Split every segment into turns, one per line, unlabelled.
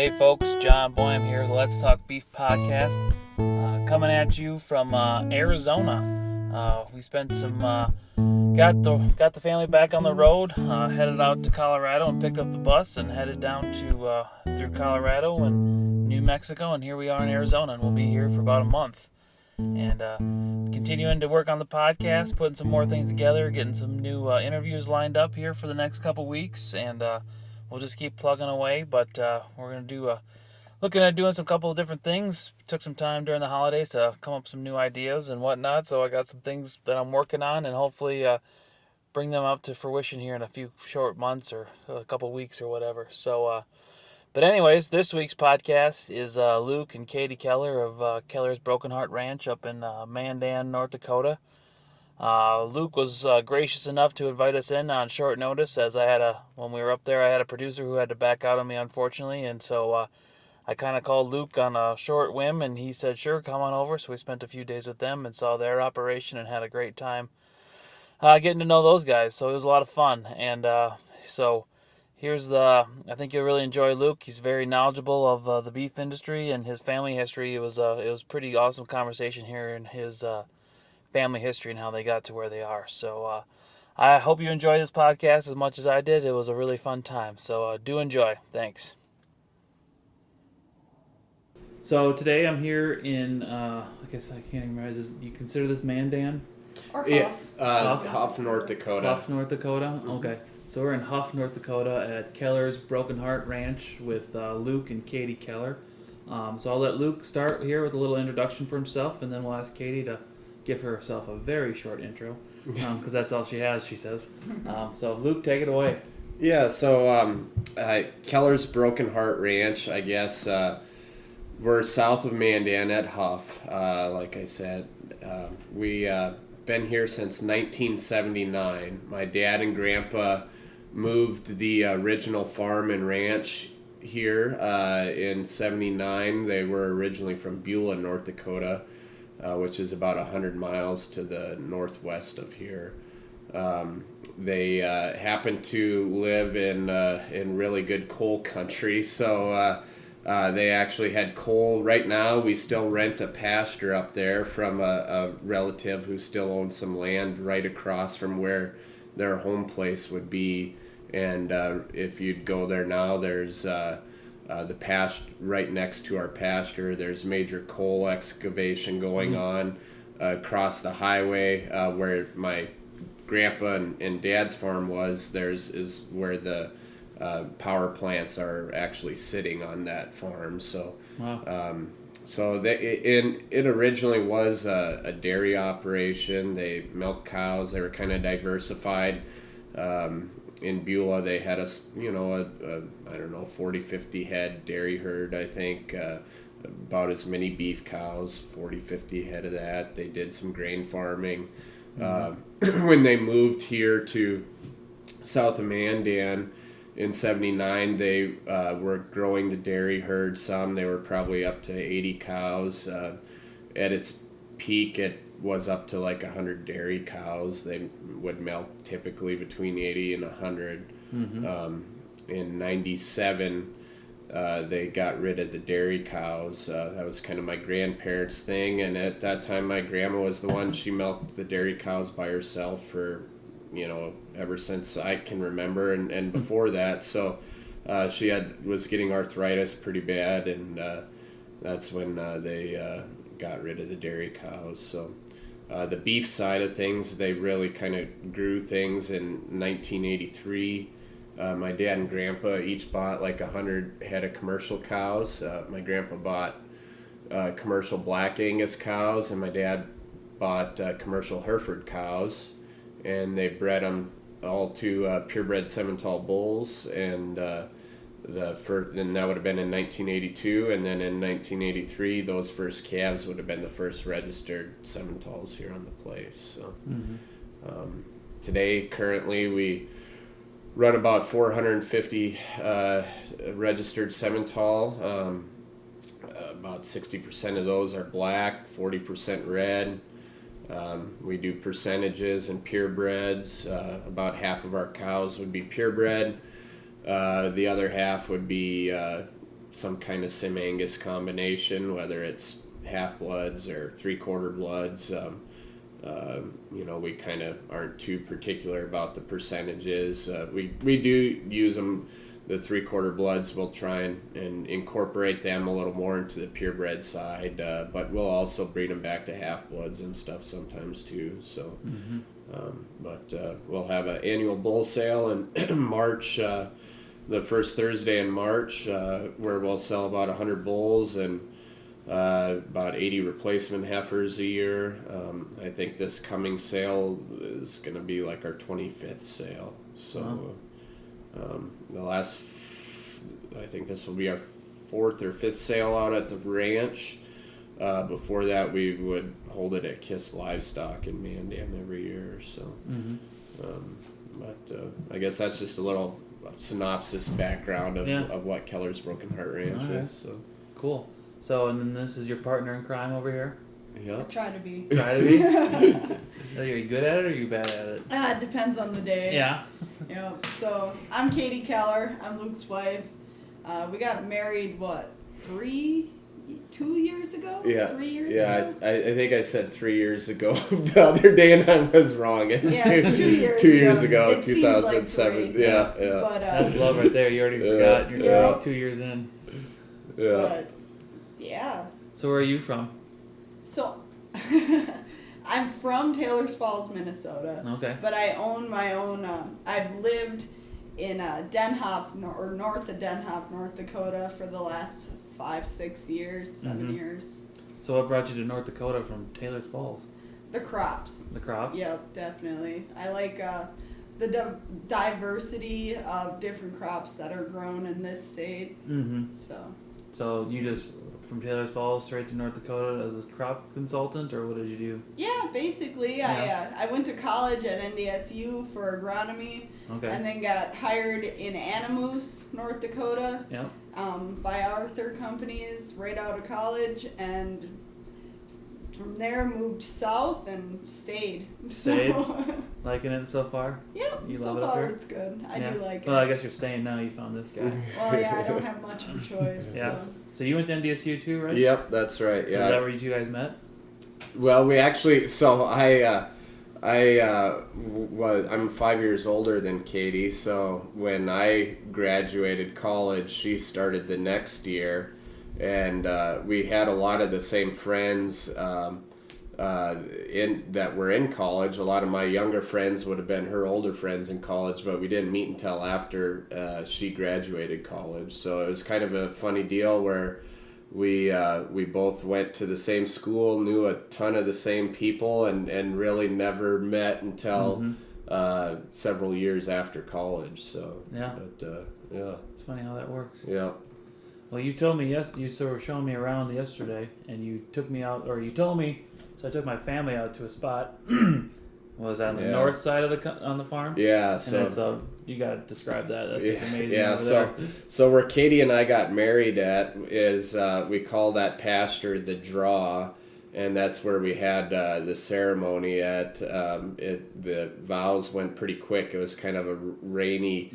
Hey folks, John Boyum here, the Let's Talk Beef podcast, coming at you from Arizona. We spent some, got the family back on the road, headed out to Colorado and picked up the bus and headed down to through Colorado and New Mexico, and here we are in Arizona, and we'll be here for about a month. And continuing to work on the podcast, putting some more things together, getting some new interviews lined up here for the next couple weeks, and we'll just keep plugging away. But we're going to do looking at doing some couple of different things. Took some time during the holidays to come up with some new ideas and whatnot, so I got some things that I'm working on, and hopefully bring them up to fruition here in a few short months or a couple weeks or whatever. So but anyways, this week's podcast is Luke and Katy Keller of Keller's Broken Heart Ranch up in Mandan, North Dakota. Luke was gracious enough to invite us in on short notice, as when we were up there, I had a producer who had to back out on me, unfortunately, and so I kind of called Luke on a short whim, and he said, sure, come on over. So we spent a few days with them and saw their operation and had a great time getting to know those guys. So it was a lot of fun, and so... I think you'll really enjoy Luke. He's very knowledgeable of the beef industry and his family history. It was pretty awesome conversation here in his family history and how they got to where they are. So I hope you enjoy this podcast as much as I did. It was a really fun time. So do enjoy. Thanks. So today I'm here in, I guess I can't even remember, you consider this Mandan?
Or
Huff. Huff, North Dakota.
Huff, North Dakota? Mm-hmm. Okay. So we're in Huff, North Dakota at Keller's Broken Heart Ranch with Luke and Katy Keller. So I'll let Luke start here with a little introduction for himself, and then we'll ask Katy to give herself a very short intro, because that's all she has, she says. So Luke, take it away.
Yeah, so Keller's Broken Heart Ranch, I guess, we're south of Mandan at Huff, like I said. We been here since 1979. My dad and grandpa moved the original farm and ranch here in 79. They were originally from Beulah, North Dakota, which is about 100 miles to the northwest of here. They happen to live in really good coal country, so they actually had coal. Right now, we still rent a pasture up there from a relative who still owns some land right across from where their home place would be. And if you'd go there now, there's the pasture right next to our pasture. There's major coal excavation going on across the highway where my grandpa and dad's farm was. Is where the power plants are actually sitting on that farm. So, wow. It originally was a dairy operation. They milked cows. They were kind of diversified. In Beulah, they had a 40, 50 head dairy herd, I think, about as many beef cows, 40, 50 head of that. They did some grain farming. When they moved here to south of Mandan in 79, they were growing the dairy herd some. They were probably up to 80 cows. At its peak, it was up to like 100 dairy cows. They would milk typically between 80 and 100. In 97, they got rid of the dairy cows. That was kind of my grandparents' thing, and at that time my grandma was the one. She milked the dairy cows by herself for ever since I can remember, and before that. So she was getting arthritis pretty bad, and that's when they got rid of the dairy cows. So the beef side of things, they really kind of grew things in 1983. My dad and grandpa each bought like 100 head of commercial cows. My grandpa bought commercial Black Angus cows, and my dad bought commercial Hereford cows, and they bred them all to purebred Simmental bulls, and and that would have been in 1982, and then in 1983, those first calves would have been the first registered Simmentals here on the place. So today, currently, we run about 450 registered Simmental. About 60% of those are black, 40% red. We do percentages and purebreds. About half of our cows would be purebred. The other half would be some kind of Sim Angus combination, whether it's half bloods or 3/4 bloods. We kind of aren't too particular about the percentages. We do use them, the 3/4 bloods. We'll try and incorporate them a little more into the purebred side, but we'll also breed them back to half bloods and stuff sometimes too. So, we'll have an annual bull sale in March, the first Thursday in March, where we'll sell about 100 bulls and about 80 replacement heifers a year. I think this coming sale is going to be like our 25th sale. So I think this will be our 4th or 5th sale out at the ranch. Before that, we would hold it at Kiss Livestock in Mandan every year. So, I guess that's just a little synopsis background of what Keller's Broken Heart Ranch is. So.
Cool. So, and then this is your partner in crime over here?
Yeah.
Try to be.
Try to be? Are you good at it or are you bad at it?
It depends on the day.
Yeah.
So, I'm Katy Keller. I'm Luke's wife. We got married, 2 years ago?
Yeah.
3 years
ago?
ago?
I think I said 3 years ago the other day and I was wrong. It was 2 years ago,
it
2007.
Like 3.
Yeah.
But,
that's love right there. You already forgot. You're 2 years in.
Yeah.
But, yeah.
So where are you from?
So, I'm from Taylors Falls, Minnesota.
Okay.
But I own my own, I've lived in Denhoff, or north of Denhoff, North Dakota for the last 5-6 years, 7 years.
So what brought you to North Dakota from Taylor's Falls?
The crops.
The crops?
Yep, definitely. I like the diversity of different crops that are grown in this state.
So you just, from Taylor's Falls straight to North Dakota as a crop consultant, or what did you do?
Yeah, basically. I went to college at NDSU for agronomy.
Okay.
And then got hired in Animus, North Dakota.
Yep.
By Arthur Companies right out of college, and from there moved south and stayed.
Stayed? Liking it so far?
Yeah,
you
so
love it up
far
here?
it's good. I do like
Well,
it.
I guess you're staying now. You found this guy.
Well, yeah, I don't have much of a choice.
Yeah. So you went to NDSU too, right?
Yep, that's right.
So is that where you two guys met?
Well, we actually. So I'm 5 years older than Katy, so when I graduated college, she started the next year, and we had a lot of the same friends that were in college. A lot of my younger friends would have been her older friends in college, but we didn't meet until after she graduated college. So it was kind of a funny deal where we both went to the same school, knew a ton of the same people, and really never met until several years after college. So
yeah, it's funny how that works.
Yeah.
Well, you told me you sort of showing me around yesterday, and you took me out, or you told me. So I took my family out to a spot. Was that on the north side of on the farm?
Yeah.
And
So
you gotta describe that. That's just amazing.
Yeah. So where Katy and I got married at is we call that pasture the draw, and that's where we had the ceremony at. The vows went pretty quick. It was kind of a rainy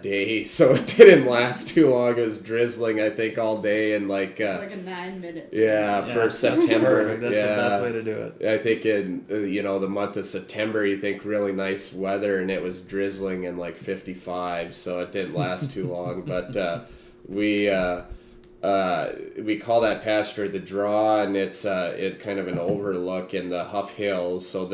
day, so it didn't last too long. It was drizzling, I think, all day, and it's
like a 9 minutes.
Yeah, for September.
That's the best way to do it. I
think in the month of September, you think really nice weather, and it was drizzling in 55, so it didn't last too long. But we call that pasture the draw, and it's kind of an overlook in the Huff Hills. So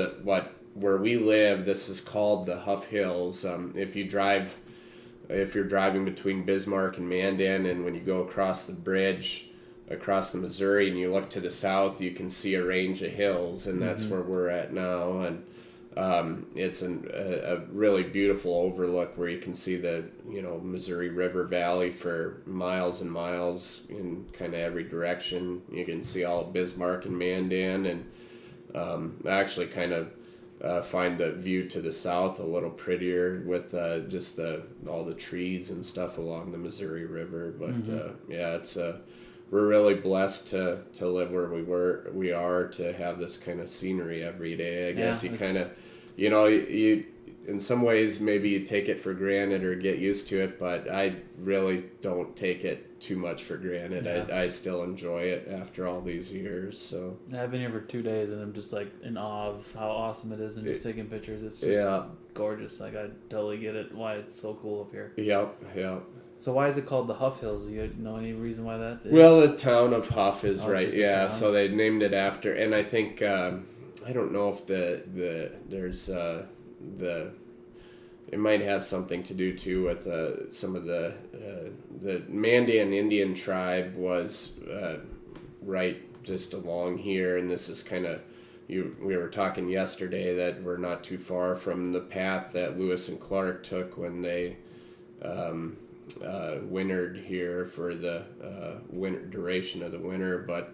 where we live, this is called the Huff Hills. If you're driving between Bismarck and Mandan, and when you go across the bridge across the Missouri and you look to the south, you can see a range of hills, and that's where we're at now. And it's a really beautiful overlook where you can see the Missouri River Valley for miles and miles in kind of every direction. You can see all of Bismarck and Mandan, and I actually kind of find the view to the south a little prettier with just all the trees and stuff along the Missouri River. But it's we're really blessed to live where we are, to have this kind of scenery every day. I guess you kind of, in some ways maybe you take it for granted or get used to it, but I really don't take it too much for granted.
Yeah.
I still enjoy it after all these years. So
I've been here for 2 days and I'm just like in awe of how awesome it is and just taking pictures. It's just gorgeous. Like I totally get it why it's so cool up here.
Yep.
So why is it called the Huff Hills? Do you know any reason why that is?
Well, the town of Huff is
Oh,
right.
just a
Yeah,
town?
so they named it after, and I think I don't know if there's it might have something to do too with some of the Mandan Indian tribe was right just along here, and this is kind of we were talking yesterday that we're not too far from the path that Lewis and Clark took when they wintered here for the winter duration of the winter, but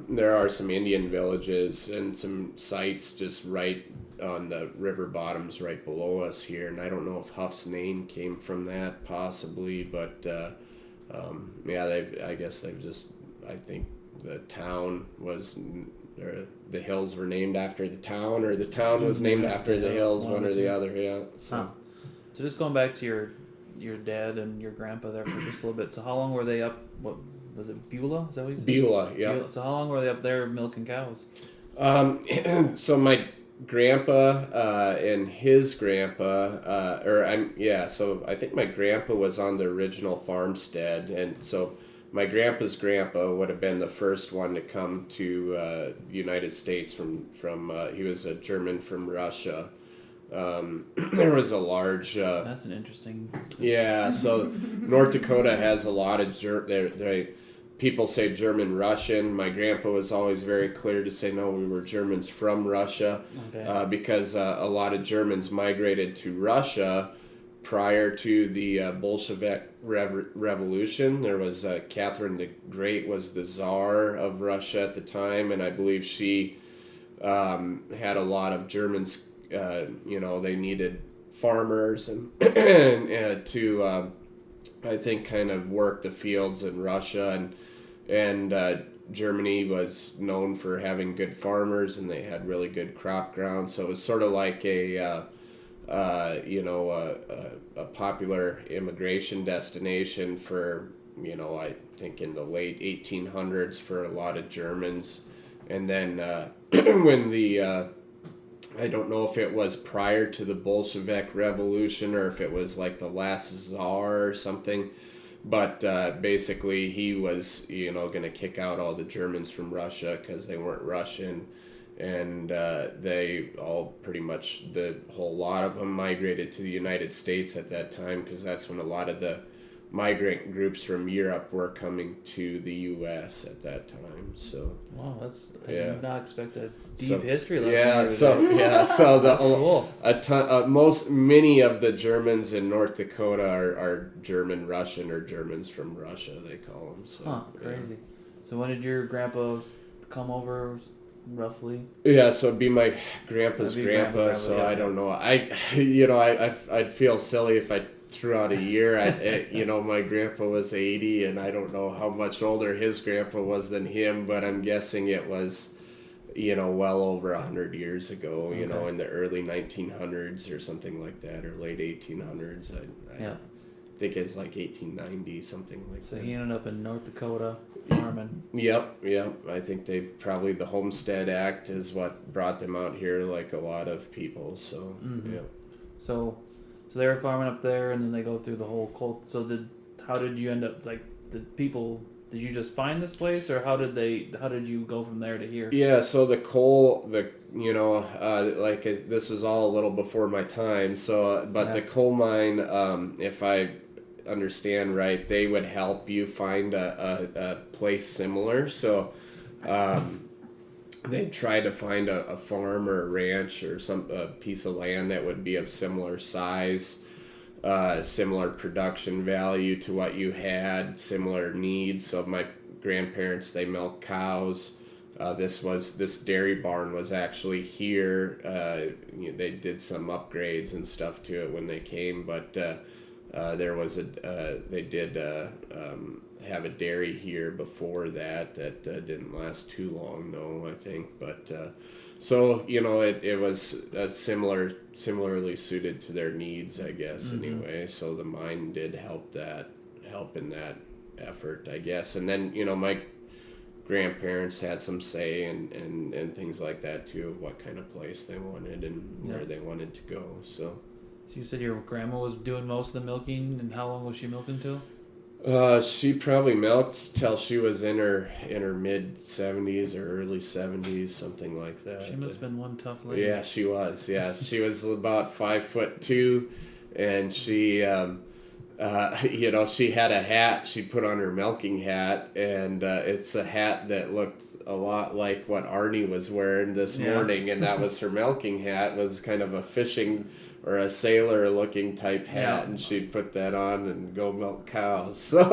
there are some Indian villages and some sites just right on the river bottoms right below us here, and I don't know if Huff's name came from that possibly, but I think the town was, or the hills were named after the town, or the town was named after the hills, one or the other. Yeah. So
just going back to your dad and your grandpa there for just a little bit. So how long were they up? What was it? Beulah? Is that what you said?
Beulah, yeah.
Beulah. So how long were they up there milking cows?
So my grandpa and his grandpa, so I think my grandpa was on the original farmstead, and so my grandpa's grandpa would have been the first one to come to the United States from he was a German from Russia. There was a large.
That's an interesting.
Yeah, so North Dakota has a lot of people say German Russian. My grandpa was always very clear to say no, we were Germans from Russia,
Okay.
because a lot of Germans migrated to Russia prior to the Bolshevik Revolution. There was Catherine the Great was the Tsar of Russia at the time, and I believe she had a lot of Germans. They needed farmers and to I think kind of work the fields in Russia, and Germany was known for having good farmers, and they had really good crop ground. So it was sort of like a popular immigration destination for, I think in the late 1800s for a lot of Germans. And then when I don't know if it was prior to the Bolshevik Revolution or if it was like the last Tsar or something, but basically he was, going to kick out all the Germans from Russia because they weren't Russian, and they all pretty much, the whole lot of them migrated to the United States at that time, because that's when a lot of the migrant groups from Europe were coming to the U.S. at that time. So
wow, I did not expect a deep history
So
lesson.
the
Cool.
many of the Germans in North Dakota are German Russian, or Germans from Russia, they call them. So
crazy. So when did your grandpas come over, roughly?
Yeah, so it'd be my grandpa's grandpa. So
yeah.
I don't know. I'd feel silly if I threw out a year. My grandpa was 80, and I don't know how much older his grandpa was than him, but I'm guessing it was, well over 100 years ago. In the early 1900s or something like that, or late 1800s. I think it's like 1890, something like that.
So he ended up in North Dakota farming.
Yep. I think the Homestead Act is what brought them out here, like a lot of people. So yeah.
So they were farming up there, and then they go through the whole cult. So how did you end up, did you just find this place, or how did you go from there to here?
Yeah, so this was all a little before my time. So, but the coal mine, if I understand right, they would help you find a place similar. So, they'd try to find a farm or a ranch or a piece of land that would be of similar size, similar production value to what you had, similar needs. So my grandparents, they milk cows. This dairy barn was actually here. They did some upgrades and stuff to it when they came, but there was they did have a dairy here before that didn't last too long though, I think. But so it was similarly suited to their needs, I guess. Anyway, so the mine did help in that effort, I guess. And then my grandparents had some say and things like that too, of what kind of place they wanted and where they wanted to go. So
you said your grandma was doing most of the milking, and how long was she milking till?
She probably milked till she was in her mid 70s or early 70s, something like that.
She must have been one tough lady.
Yeah, she was. Yeah, she was about 5'2", and she, she had a hat she put on her milking hat, and it's a hat that looked a lot like what Arnie was wearing this morning, and that was her milking hat. It was kind of a fishing or a sailor looking type hat, and she'd put that on and go milk cows. So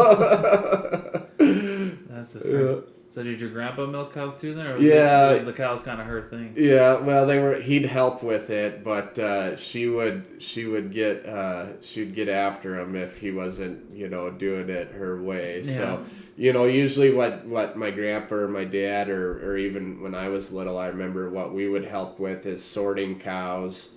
that's just right. So did your grandpa milk cows too then, or was the cows kind of her thing?
Yeah, well, he'd help with it, but she'd get after him if he wasn't doing it her way. Yeah. So usually what my grandpa or my dad or even when I was little, I remember what we would help with is sorting cows.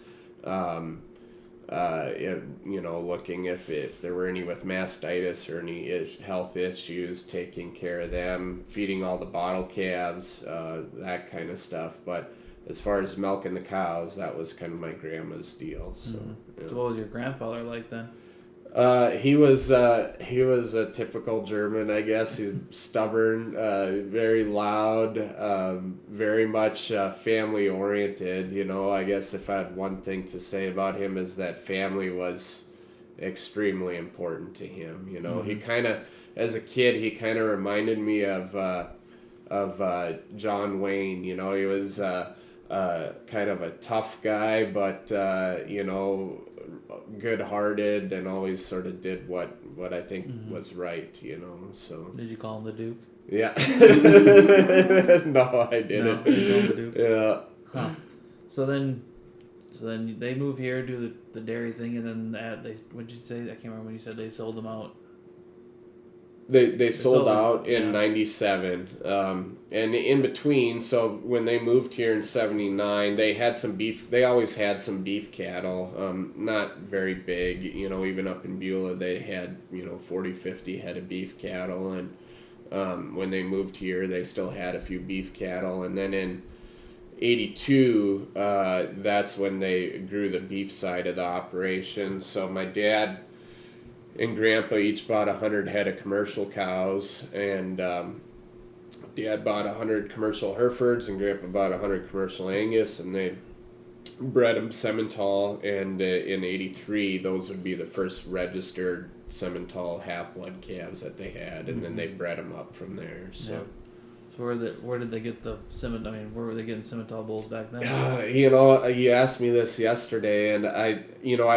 Looking if there were any with mastitis or any health issues, taking care of them, feeding all the bottle calves, that kind of stuff. But as far as milking the cows, that was kind of my grandma's deal. So,
So what was your grandfather like then?
He was a typical German, I guess. He was stubborn, very loud, very much family oriented. I guess if I had one thing to say about him is that family was extremely important to him. He kind of, as a kid, he kind of reminded me of John Wayne. He was kind of a tough guy, but good-hearted, and always sort of did what I think was right, so. Did
you call him the Duke?
Yeah. No, I didn't.
No, you called him the Duke?
Yeah.
Huh. So then they move here, do the dairy thing, and then what did you say? I can't remember when you said they sold them out.
They sold out in 97, and in between, so when they moved here in 79, they had some beef. They always had some beef cattle, not very big, even up in Beulah, they had, 40, 50 head of beef cattle, and when they moved here, they still had a few beef cattle, and then in 82, that's when they grew the beef side of the operation. So my dad and Grandpa each bought 100 head of commercial cows, and Dad bought 100 commercial Herefords, and Grandpa bought 100 commercial Angus, and they bred them Simmental, and in 83, those would be the first registered Simmental half-blood calves that they had, and then they bred them up from there. So.
Yeah. So where did they get the Simmental? I mean, where were they getting Simmental bulls back then?
You asked me this yesterday, and I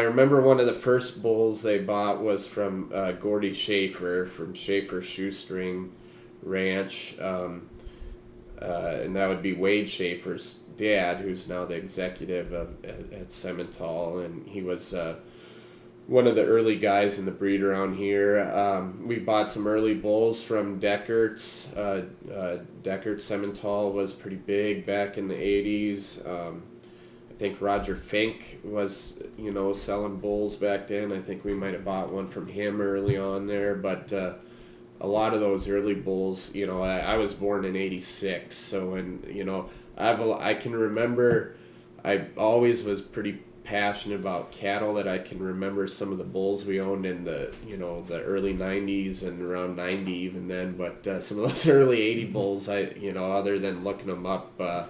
remember one of the first bulls they bought was from Gordy Schaefer from Schaefer Shoestring Ranch, and that would be Wade Schaefer's dad, who's now the executive at Simmental, and he was one of the early guys in the breed around here. We bought some early bulls from Deckert's. Deckert's Simmental was pretty big back in the 80s. I think Roger Fink was, selling bulls back then. I think we might have bought one from him early on there. But a lot of those early bulls, I was born in 86. So when, I can remember I always was pretty passionate about cattle, that I can remember some of the bulls we owned in the the early 90s and around 90 even then, but some of those early 80 bulls, I other than looking them up, I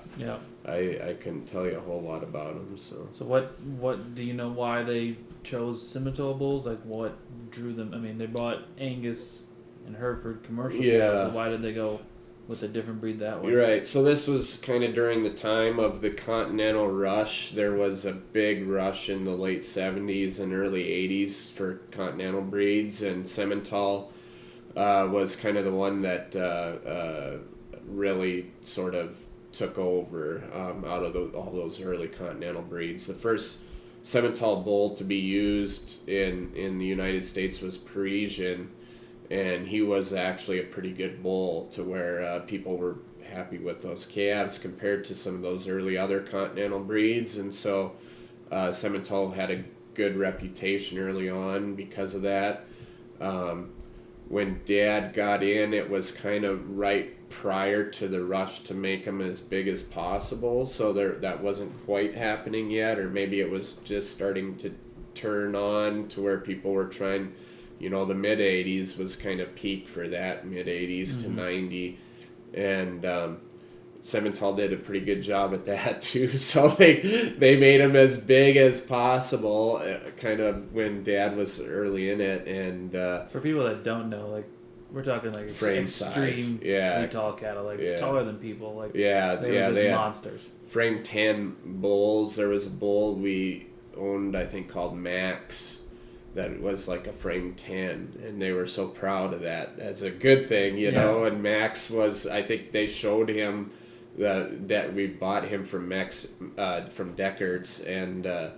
couldn't tell you a whole lot about them. So
what do you know why they chose Simmental bulls? Like what drew them? I mean, they bought Angus and Hereford commercial cows, so why did they go with a different breed that way?
You're right. So this was kind of during the time of the Continental Rush. There was a big rush in the late 70s and early 80s for Continental breeds, and Simmental was kind of the one that really sort of took over out of all those early Continental breeds. The first Simmental bull to be used in the United States was Parisian, and he was actually a pretty good bull to where people were happy with those calves compared to some of those early other Continental breeds. And so Simmental had a good reputation early on because of that. When Dad got in, it was kind of right prior to the rush to make them as big as possible, so that wasn't quite happening yet, or maybe it was just starting to turn on to where people were trying, the mid 80s was kind of peak for that, mid 80s to 90, and Simmental did a pretty good job at that too. So they made them as big as possible, kind of when Dad was early in it. And
for people that don't know, like we're talking like
frame size, yeah,
tall cattle, like taller than people, like
they were just
monsters.
Frame 10 bulls. There was a bull we owned, I think, called Max, that was like a frame 10, and they were so proud of that as a good thing, know. And Max was, I think they showed him that we bought him from from Deckard's, and I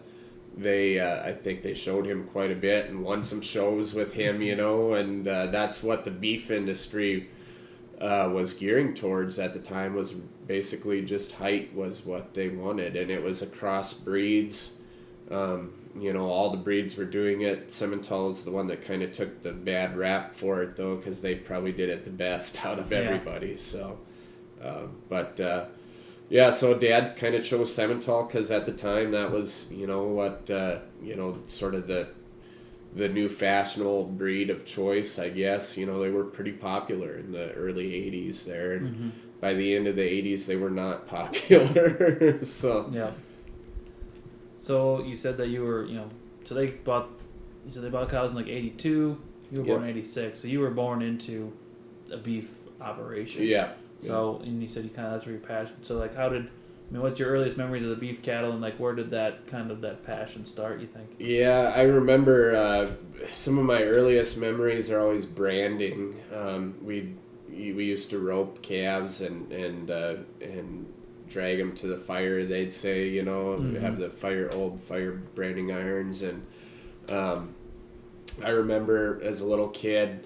think they showed him quite a bit and won some shows with him, and that's what the beef industry was gearing towards at the time, was basically just height was what they wanted, and it was across breeds. All the breeds were doing it. Simmental is the one that kind of took the bad rap for it, though, because they probably did it the best out of everybody. So, so Dad kind of chose Simmental because at the time that was, sort of the new fashionable breed of choice, I guess. They were pretty popular in the early 80s there, and by the end of the 80s they were not popular. So
yeah. So you said that you were, so they bought cows in like 82. You were born in 86, so you were born into a beef operation.
Yeah.
So, and you said that's where your passion. So, like, what's your earliest memories of the beef cattle, and like, where did that passion start, you think?
Yeah, I remember some of my earliest memories are always branding. We used to rope calves and drag them to the fire. They'd say, have the old fire branding irons, and I remember as a little kid,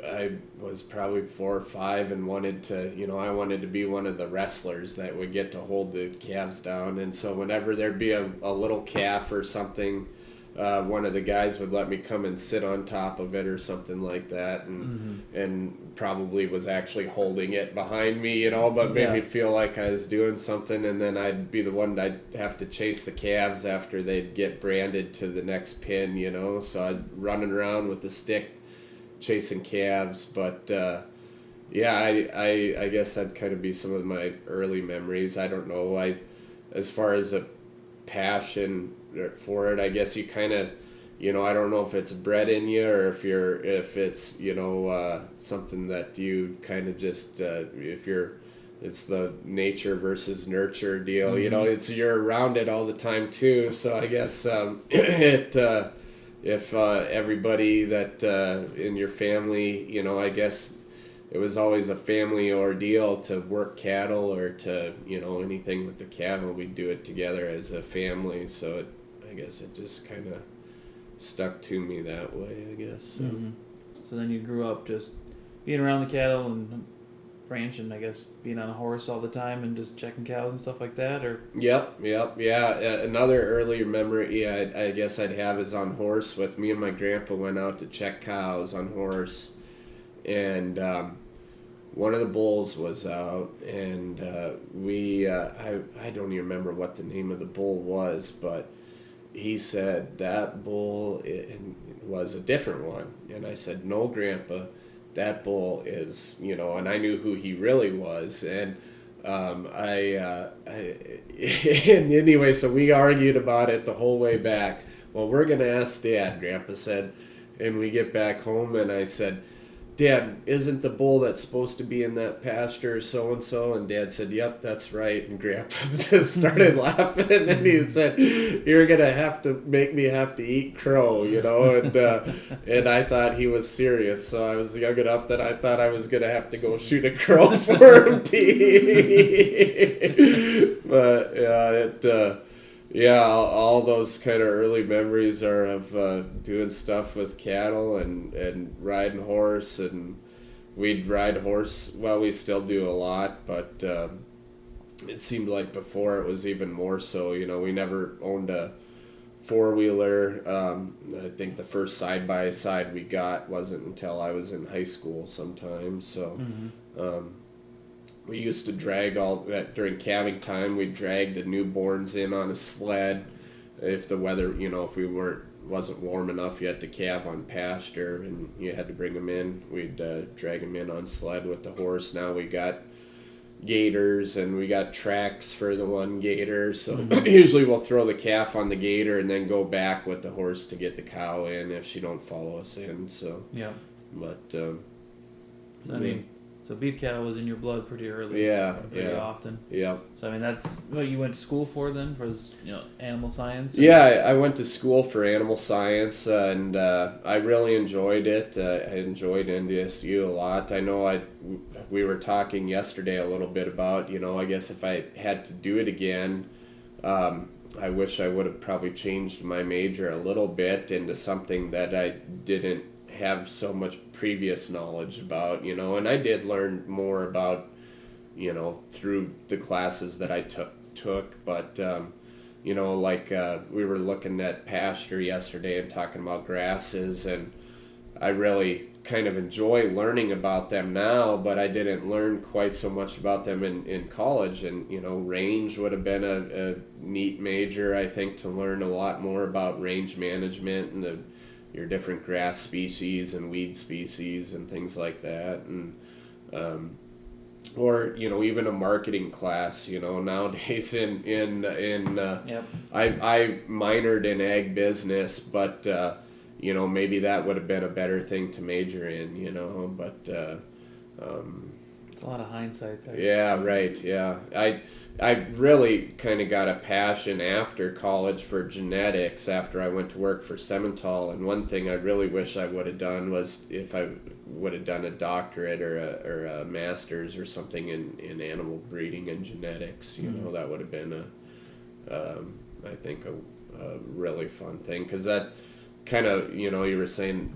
I was probably 4 or 5 and wanted to, I wanted to be one of the wrestlers that would get to hold the calves down. And so whenever there'd be a little calf or something, one of the guys would let me come and sit on top of it or something like that, and probably was actually holding it behind me, but made me feel like I was doing something. And then I'd be the one that'd have to chase the calves after they'd get branded to the next pin, so I'd running around with the stick chasing calves. But I guess that'd kind of be some of my early memories. I don't know, as far as a passion for it, I guess you kind of, I don't know if it's bred in you or if it's something that you kind of just it's the nature versus nurture deal. You're around it all the time too, so I guess if everybody that in your family, I guess it was always a family ordeal to work cattle or to, anything with the cattle. We'd do it together as a family, so I guess it just kind of stuck to me that way, I guess. So.
So then you grew up just being around the cattle and ranching, I guess, being on a horse all the time and just checking cows and stuff like that, or?
Yep, yeah. Another earlier memory, I guess I'd have is on horse. With me and my grandpa went out to check cows on horse, and one of the bulls was out, and I don't even remember what the name of the bull was, but he said that bull was a different one, and I said, no, Grandpa, that bull is, and I knew who he really was, and and anyway, so we argued about it the whole way back. Well, we're gonna ask Dad, Grandpa said, and we get back home, and I said, Dad, isn't the bull that's supposed to be in that pasture so-and-so? And Dad said, yep, that's right. And Grandpa just started laughing, and he said, you're going to have to make me have to eat crow, and I thought he was serious. So I was young enough that I thought I was going to have to go shoot a crow for him to eat. But, Yeah, all those kind of early memories are of doing stuff with cattle and riding horse, and we'd ride horse. Well, we still do a lot, but it seemed like before it was even more so. We never owned a four-wheeler. I think the first side-by-side we got wasn't until I was in high school sometimes. So we used to drag all that during calving time. We'd drag the newborns in on a sled. If the weather, if we wasn't warm enough yet to calve on pasture and you had to bring them in, we'd drag them in on sled with the horse. Now we got gators and we got tracks for the one gator, so usually we'll throw the calf on the gator and then go back with the horse to get the cow in if she don't follow us in. So
Yeah.
but
So I mean, so beef cattle was in your blood pretty early.
Yeah,
Pretty
yeah.
often.
yeah.
So I mean, that's what you went to school for then, was animal science.
Yeah, I went to school for animal science, and I really enjoyed it. I enjoyed NDSU a lot. I know we were talking yesterday a little bit about, I guess if I had to do it again, I wish I would have probably changed my major a little bit into something that I didn't have so much previous knowledge about, and I did learn more about, through the classes that I took, but like we were looking at pasture yesterday and talking about grasses, and I really kind of enjoy learning about them now, but I didn't learn quite so much about them in college. And range would have been a neat major, I think, to learn a lot more about range management and your different grass species and weed species and things like that. And or even a marketing class. Nowadays
Yep.
I minored in ag business, but maybe that would have been a better thing to major in. But
It's a lot of hindsight there.
yeah, right. Yeah, I really kind of got a passion after college for genetics after I went to work for Simmental. And one thing I really wish I would have done was if I would have done a doctorate or a master's or something in animal breeding and genetics. That would have been I think a really fun thing, because that kind of, you were saying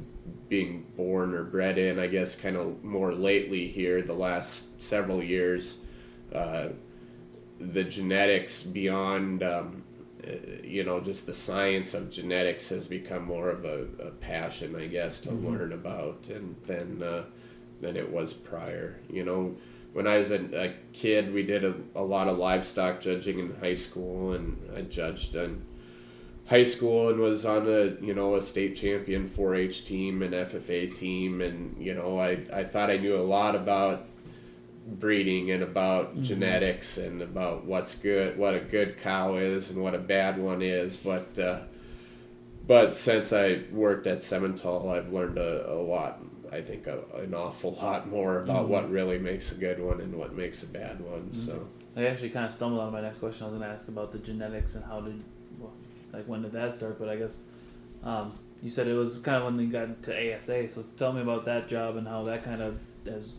being born or bred in, I guess kind of more lately here, the last several years, the genetics beyond, just the science of genetics has become more of a passion, I guess, to learn about than it was prior. When I was a kid, we did a lot of livestock judging in high school, and I judged in high school and was on a state champion 4-H team and FFA team, and I thought I knew a lot about breeding and about genetics and about what's good, what a good cow is and what a bad one is, but since I worked at Simmental, I've learned a lot. I think an awful lot more about what really makes a good one and what makes a bad one. So
I actually kind of stumbled on my next question. I was going to ask about the genetics and when did that start? But I guess you said it was kind of when you got to ASA. So tell me about that job and how that kind of has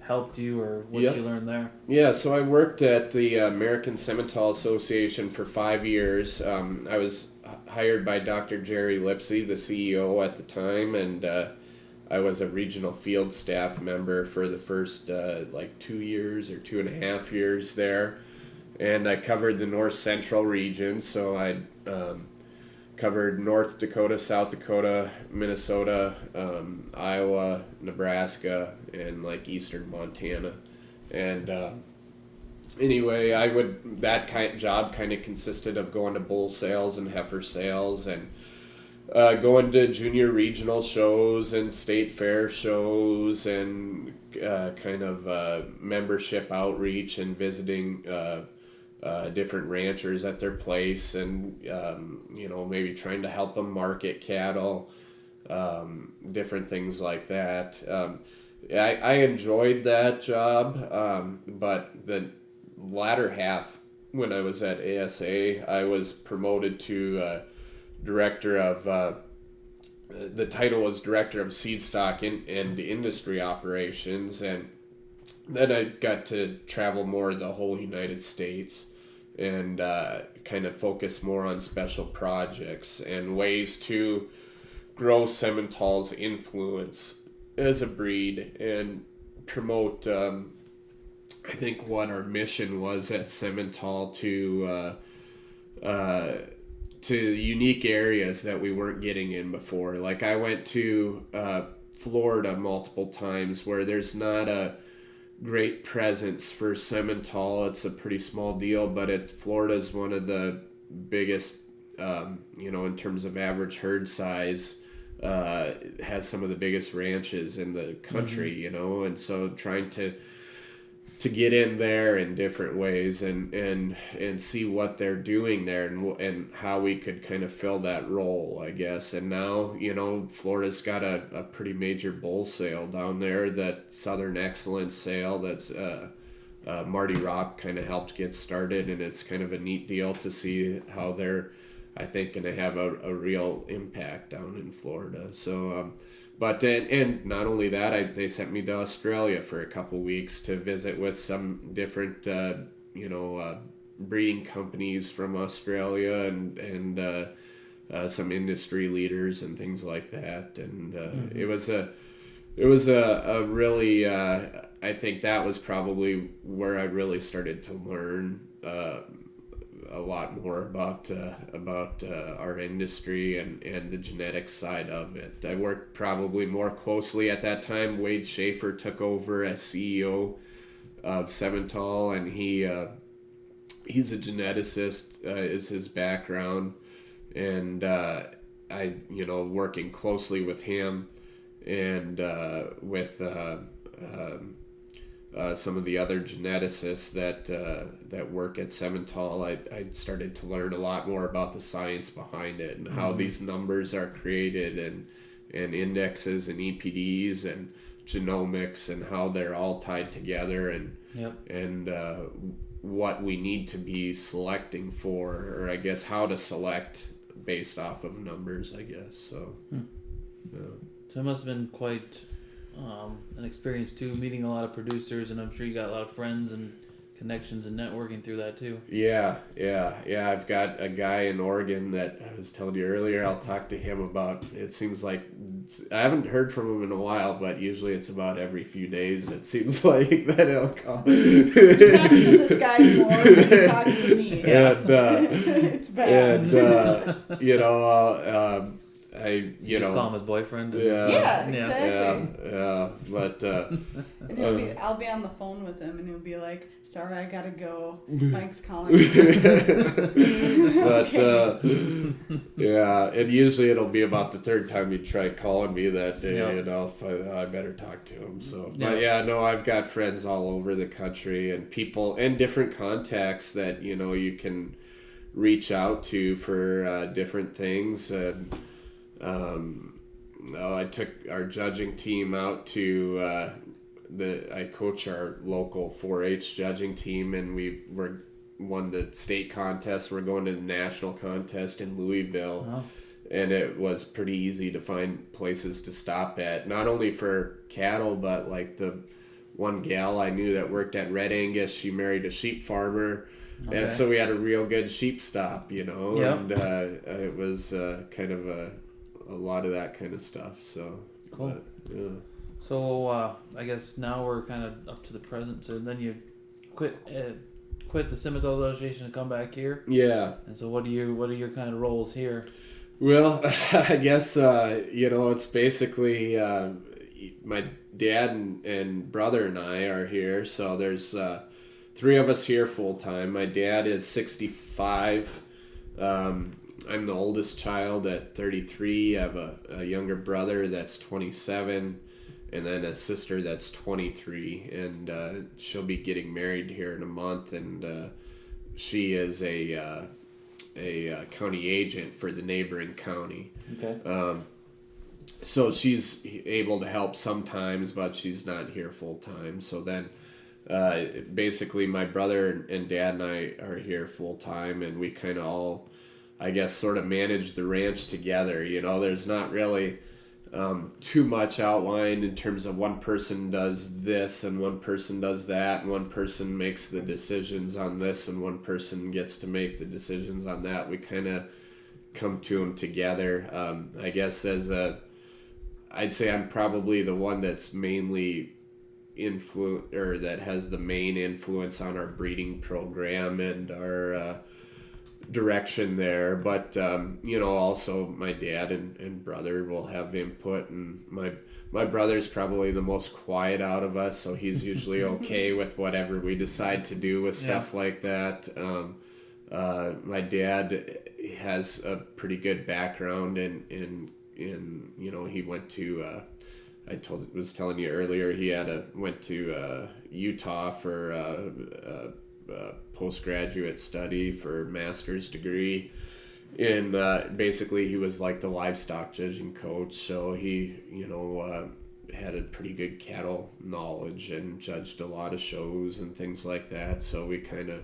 helped you, or what did you learn there?
Yeah, so I worked at the American Simmental Association for 5 years. I was hired by Dr. Jerry Lipsy, the CEO at the time, and I was a regional field staff member for the first 2 years or 2.5 years there. And I covered the North Central region, so I covered North Dakota, South Dakota, Minnesota, Iowa, Nebraska, and Eastern Montana. And anyway, that job kind of consisted of going to bull sales and heifer sales and going to junior regional shows and state fair shows and membership outreach and visiting different ranchers at their place, and maybe trying to help them market cattle, different things like that. I enjoyed that job, but the latter half, when I was at ASA, I was promoted to director of the title was director of seed stock and industry operations, and then I got to travel more the whole United States and kind of focus more on special projects and ways to grow Simmental's influence as a breed and promote. I think what our mission was at Simmental to unique areas that we weren't getting in before. Like I went to Florida multiple times where there's not a great presence for Simmental. It's a pretty small deal, but Florida's one of the biggest, in terms of average herd size, has some of the biggest ranches in the country, and so trying to get in there in different ways and see what they're doing there and how we could kind of fill that role, I guess. And now, Florida's got a pretty major bull sale down there, that Southern Excellence sale that's Marty Ropp kind of helped get started, and it's kind of a neat deal to see how they're, I think, going to have a real impact down in Florida. So, and not only that, they sent me to Australia for a couple weeks to visit with some different, breeding companies from Australia and some industry leaders and things like that. And it was a really, I think that was probably where I really started to learn a lot more about our industry and the genetics side of it. I worked probably more closely at that time. Wade Schaefer took over as CEO of Simmental, and he's a geneticist, is his background, and I working closely with him and with some of the other geneticists that work at Simmental, I started to learn a lot more about the science behind it and how these numbers are created and indexes and EPDs and genomics and how they're all tied together and what we need to be selecting for, or I guess how to select based off of numbers, I guess. So, yeah.
So it must have been quite an experience too, meeting a lot of producers, and I'm sure you got a lot of friends and connections and networking through that too.
Yeah. I've got a guy in Oregon that I was telling you earlier. I'll talk to him about. It seems like I haven't heard from him in a while, but usually it's about every few days. It seems like that he'll call.
He talks to this guy more than he talks to me.
And
it's bad.
And
Just call him his boyfriend.
Yeah, exactly.
Yeah. But
and I'll be on the phone with him, and he'll be like, "Sorry, I gotta go. Mike's calling."
But and usually it'll be about the third time you try calling me that day. If I better talk to him. So, but I've got friends all over the country and people and different contacts that you can reach out to for different things. And I took our judging team out to I coach our local 4-H judging team, and we won the state contest. We're going to the national contest in Louisville.
Wow.
And it was pretty easy to find places to stop at, not only for cattle, but like the one gal I knew that worked at Red Angus, she married a sheep farmer. Okay. And so we had a real good sheep stop,
Yep.
And it was kind of a lot of that kind of stuff. So
cool.
But, yeah.
So I guess now we're kind of up to the present. So then you quit the Simmental Association and come back here.
Yeah.
And so what are your kind of roles here?
Well, I guess it's basically my dad and brother and I are here. So there's 3 of us here full time. My dad is 65. I'm the oldest child at 33. I have a younger brother that's 27, and then a sister that's 23. And she'll be getting married here in a month. And she is a county agent for the neighboring county.
Okay.
So she's able to help sometimes, but she's not here full time. So then, basically, my brother and dad and I are here full time, and we kind of all, I guess, sort of manage the ranch together. There's not really too much outlined in terms of one person does this and one person does that, and one person makes the decisions on this and one person gets to make the decisions on that. We kind of come to them together. I guess I'd say I'm probably the one that's mainly that has the main influence on our breeding program and our direction there, but also my dad and brother will have input, and my brother's probably the most quiet out of us, so he's usually okay with whatever we decide to do with stuff like that. My dad has a pretty good background in he went to was telling you earlier, he went to Utah for postgraduate study for master's degree, and basically he was like the livestock judging coach, so he had a pretty good cattle knowledge and judged a lot of shows and things like that. So we kind of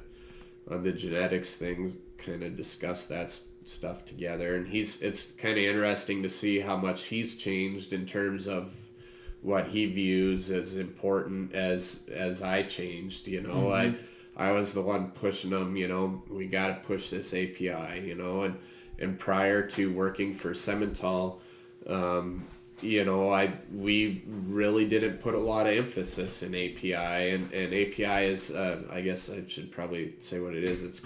on the genetics things kind of discussed that stuff together, and it's kind of interesting to see how much he's changed in terms of what he views as important as I changed. I was the one pushing them, we got to push this API, and prior to working for Simmental, we really didn't put a lot of emphasis in API, and API is, I guess I should probably say what it is. It's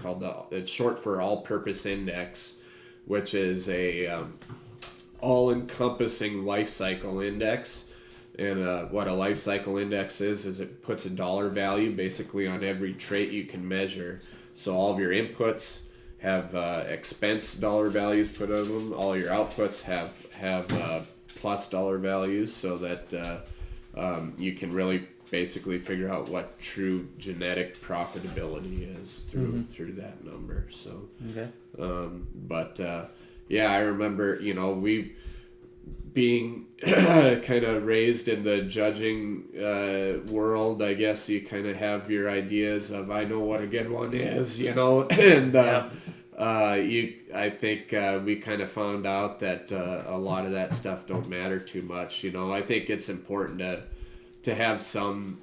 short for All-Purpose Index, which is a all-encompassing life cycle index. And what a life cycle index is it puts a dollar value basically on every trait you can measure. So all of your inputs have expense dollar values put on them. All your outputs have plus dollar values, so that you can really basically figure out what true genetic profitability is through that number. So, I remember we being kind of raised in the judging world. I guess you kind of have your ideas of I know what a good one is, and I think we kind of found out that a lot of that stuff don't matter too much. I think it's important to have some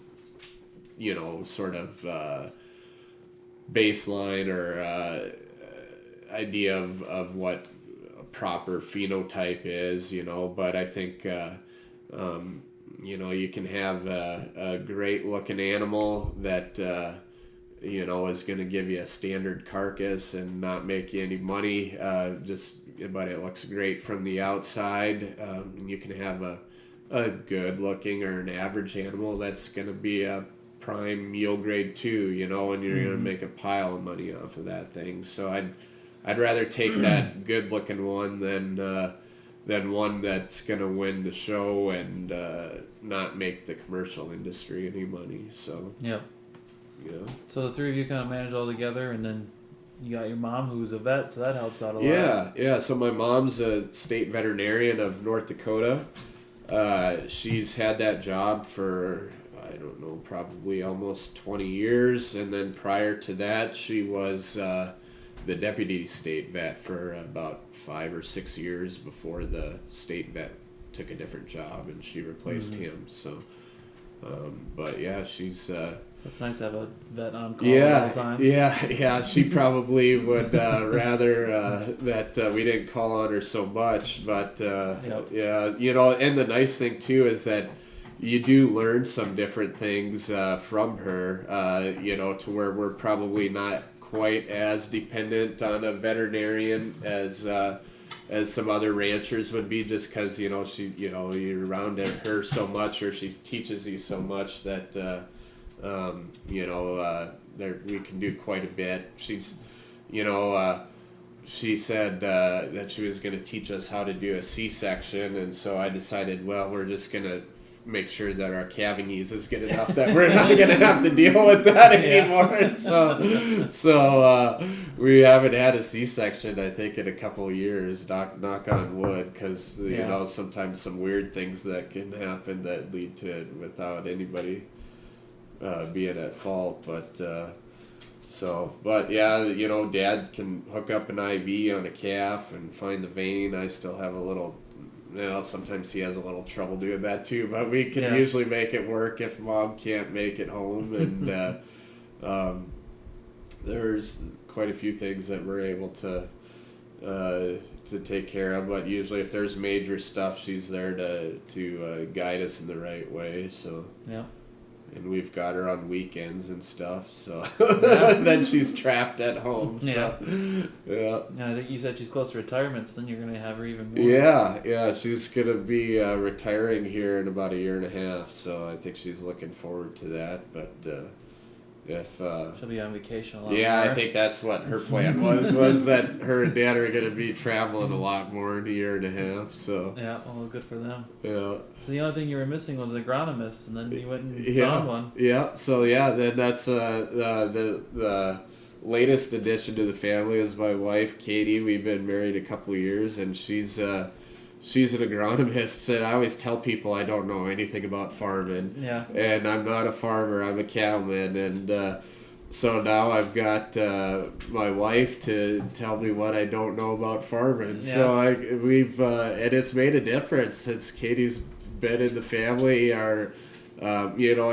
sort of baseline or idea of what proper phenotype is, but I think you can have a great looking animal that is going to give you a standard carcass and not make you any money, but it looks great from the outside. And you can have a good looking or an average animal that's going to be a prime yield grade 2, and you're going to make a pile of money off of that thing. So I'd rather take that good looking one than one that's gonna win the show and not make the commercial industry any money. So
So the three of you kind of manage all together, and then you got your mom who's a vet, so that helps out a lot.
Yeah. So my mom's a state veterinarian of North Dakota. She's had that job for I don't know, probably almost 20 years, and then prior to that, she was the deputy state vet for about 5 or 6 years before the state vet took a different job and she replaced him. So, she's.
It's nice to have a vet on call all the time.
Yeah. She probably would rather that we didn't call on her so much, but and the nice thing too is that you do learn some different things from her. To where we're probably not quite as dependent on a veterinarian as some other ranchers would be, just because she you're around her so much, or she teaches you so much that we can do quite a bit. She's she said that she was going to teach us how to do a C-section, and so I decided, well, we're just going to make sure that our calving ease is good enough that we're not going to have to deal with that anymore. So we haven't had a C-section, I think, in a couple of years, knock on wood, because sometimes some weird things that can happen that lead to it without anybody being at fault. But Dad can hook up an IV on a calf and find the vein. I still have a little sometimes he has a little trouble doing that too, but we can usually make it work if Mom can't make it home, and there's quite a few things that we're able to take care of, but usually if there's major stuff, she's there to guide us in the right way. So
yeah.
And we've got her on weekends and stuff, so then she's trapped at home. So
Yeah, I think you said she's close to retirement, so then you're gonna have her even more.
Yeah, she's gonna be retiring here in about 1.5 years, so I think she's looking forward to that. But if
she'll be on vacation a lot.
yeah,
more.
I think that's what her plan was that her and Dad are gonna be traveling a lot more in 1.5 years. So
yeah, well, good for them.
Yeah.
So the only thing you were missing was an agronomist, and then you went and found one.
Yeah. So then that's the latest addition to the family is my wife Katy. We've been married a couple of years, and she's an agronomist. And I always tell people I don't know anything about farming.
Yeah.
And I'm not a farmer. I'm a cattleman, and so now I've got my wife to tell me what I don't know about farming.
Yeah.
So and it's made a difference since Katy's been in the family. I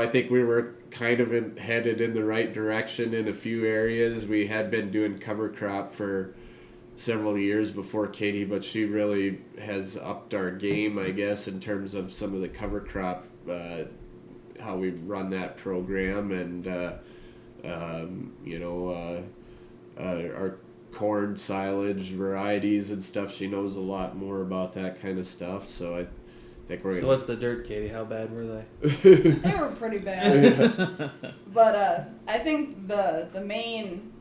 think we were kind of headed in the right direction in a few areas. We had been doing cover crop for several years before Katy, but she really has upped our game, I guess, in terms of some of the cover crop, how we run that program, and our corn silage varieties and stuff. She knows a lot more about that kind of stuff, so I think we're.
So what's the dirt, Katy? How bad were they?
They were pretty bad. But I think the main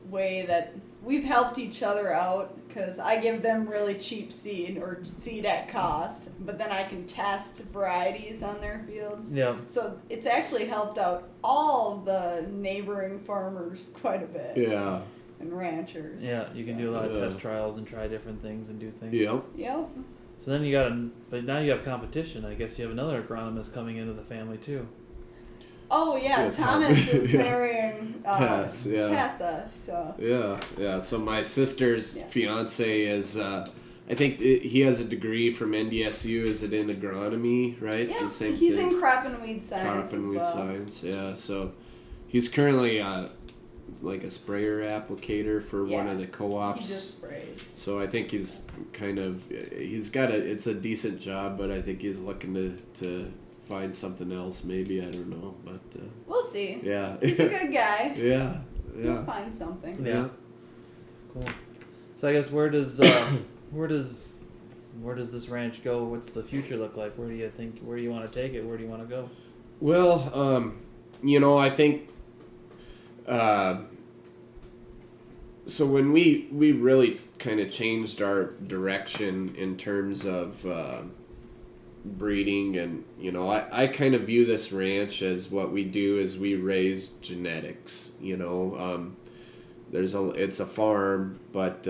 way that we've helped each other out, because I give them really cheap seed or seed at cost, but then I can test varieties on their fields.
Yeah.
So it's actually helped out all the neighboring farmers quite a bit.
Yeah.
And ranchers.
Yeah, you can do a lot of test trials and try different things and do things.
Yep.
Yep.
So then but now you have competition. I guess you have another agronomist coming into the family too.
Oh yeah, Thomas is marrying
Tess,
Tessa. So
yeah. So my sister's fiance is, I think he has a degree from NDSU. Is it in agronomy, right?
Yeah,
The same
he's
thing.
in crop and weed science.
Crop and weed
well.
science. Yeah. So he's currently like a sprayer applicator for one of the co-ops.
He just sprays.
So I think he's it's a decent job, but I think he's looking to find something else, maybe. I don't know, but
we'll see.
Yeah.
He's a good guy.
Yeah.
He'll find something.
Yeah. Cool. So I guess where does this ranch go? What's the future look like? Where do you want to take it? Where do you want to go?
Well, I think so when we really kind of changed our direction in terms of breeding, and I kind of view this ranch as what we do is we raise genetics. It's a farm, but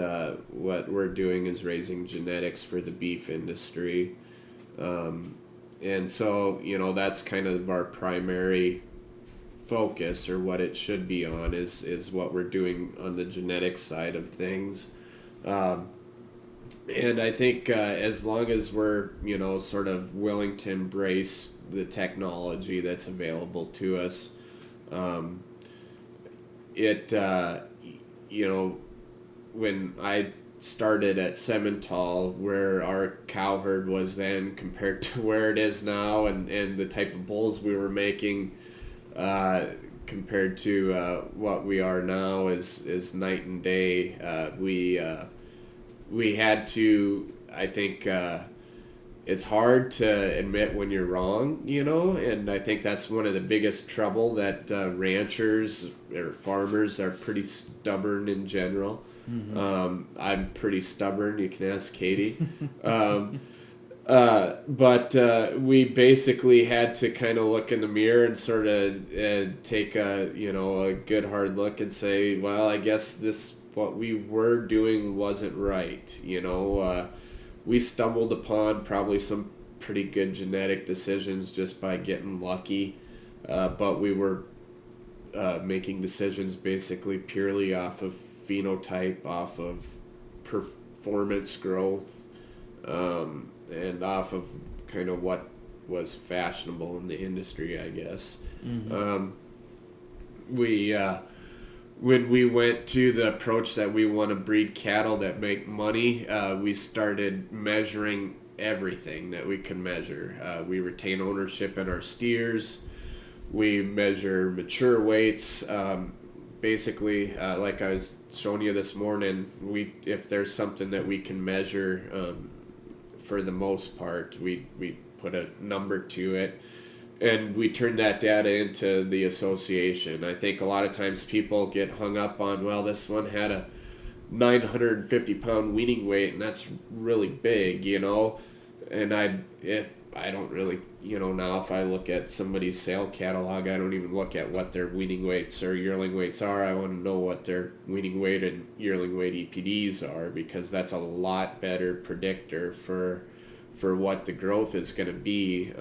what we're doing is raising genetics for the beef industry, and so that's kind of our primary focus, or what it should be on, is what we're doing on the genetics side of things. And I think as long as we're, sort of willing to embrace the technology that's available to us, when I started at Simmental, where our cow herd was then compared to where it is now, and the type of bulls we were making compared to what we are now is night and day. We had to, I think, it's hard to admit when you're wrong, and I think that's one of the biggest trouble that ranchers or farmers are pretty stubborn in general. Mm-hmm. I'm pretty stubborn. You can ask Katy. But we basically had to kind of look in the mirror and sort of take a good hard look and say, well, I guess what we were doing wasn't right. We stumbled upon probably some pretty good genetic decisions just by getting lucky, but we were making decisions basically purely off of phenotype, off of performance growth, and off of kind of what was fashionable in the industry, I guess. When we went to the approach that we want to breed cattle that make money, we started measuring everything that we can measure. We retain ownership in our steers. We measure mature weights. Basically, like I was showing you this morning, if there's something that we can measure, for the most part, we put a number to it, and we turn that data into the association. I think a lot of times people get hung up on, well, this one had a 950 pound weaning weight, and that's really big, and I don't really, now if I look at somebody's sale catalog, I don't even look at what their weaning weights or yearling weights are. I want to know what their weaning weight and yearling weight EPDs are, because that's a lot better predictor for what the growth is going to be.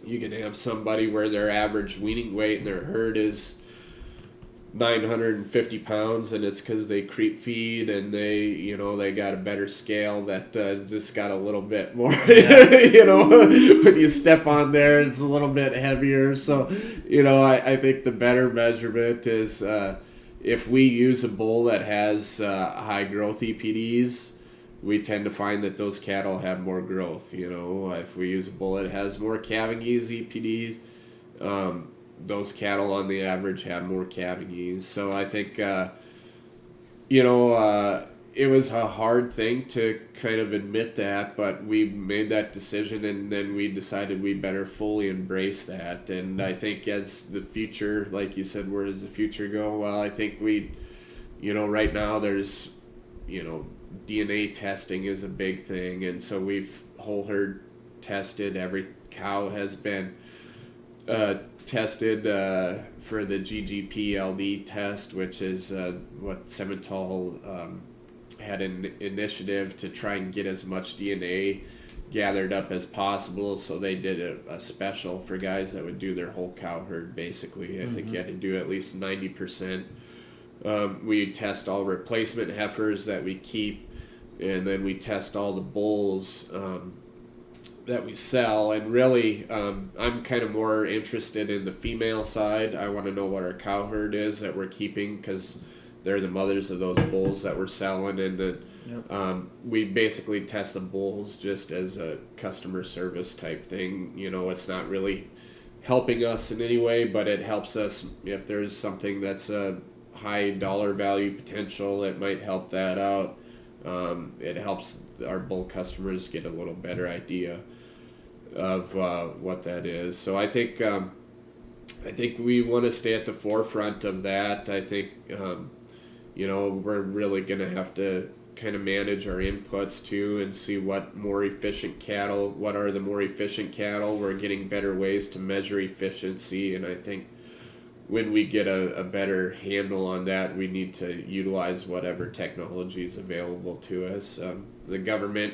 You can have somebody where their average weaning weight and their herd is 950 pounds, and it's because they creep feed and they got a better scale that just got a little bit more, when you step on there, it's a little bit heavier. So, I think the better measurement is if we use a bull that has high growth EPDs, we tend to find that those cattle have more growth. If we use a bull that has more calving ease EPDs, those cattle on the average have more calving ease. So I think, it was a hard thing to kind of admit that, but we made that decision, and then we decided we better fully embrace that. And I think as the future, like you said, where does the future go? Well, I think right now there's, DNA testing is a big thing. And so we've whole herd tested. Every cow has been tested for the GGP-LD test, which is what Simmental had an initiative to try and get as much DNA gathered up as possible. So they did a special for guys that would do their whole cow herd, basically. I think you had to do at least 90%. We test all replacement heifers that we keep, and then we test all the bulls that we sell. And really, I'm kind of more interested in the female side. I want to know what our cow herd is that we're keeping, because they're the mothers of those bulls that we're selling. And then we basically test the bulls just as a customer service type thing. It's not really helping us in any way, but it helps us if there's something that's a high dollar value potential. It might help that out. It helps our bull customers get a little better idea of what that is. So I think we want to stay at the forefront of that. I think we're really going to have to kind of manage our inputs too, and see what are the more efficient cattle. We're getting better ways to measure efficiency, and I think when we get a better handle on that, we need to utilize whatever technology is available to us. The government,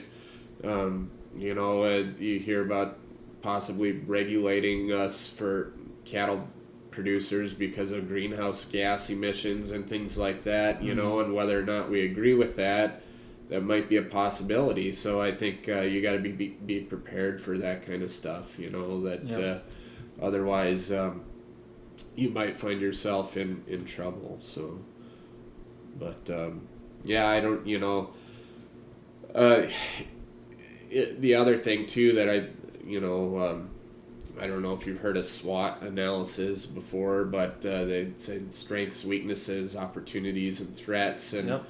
you hear about possibly regulating us for cattle producers because of greenhouse gas emissions and things like that, and whether or not we agree with that, that might be a possibility. So I think you got to be prepared for that kind of stuff, otherwise you might find yourself in trouble. So, but I don't, the other thing too that I don't know if you've heard of SWOT analysis before, but they said strengths, weaknesses, opportunities, and threats. And,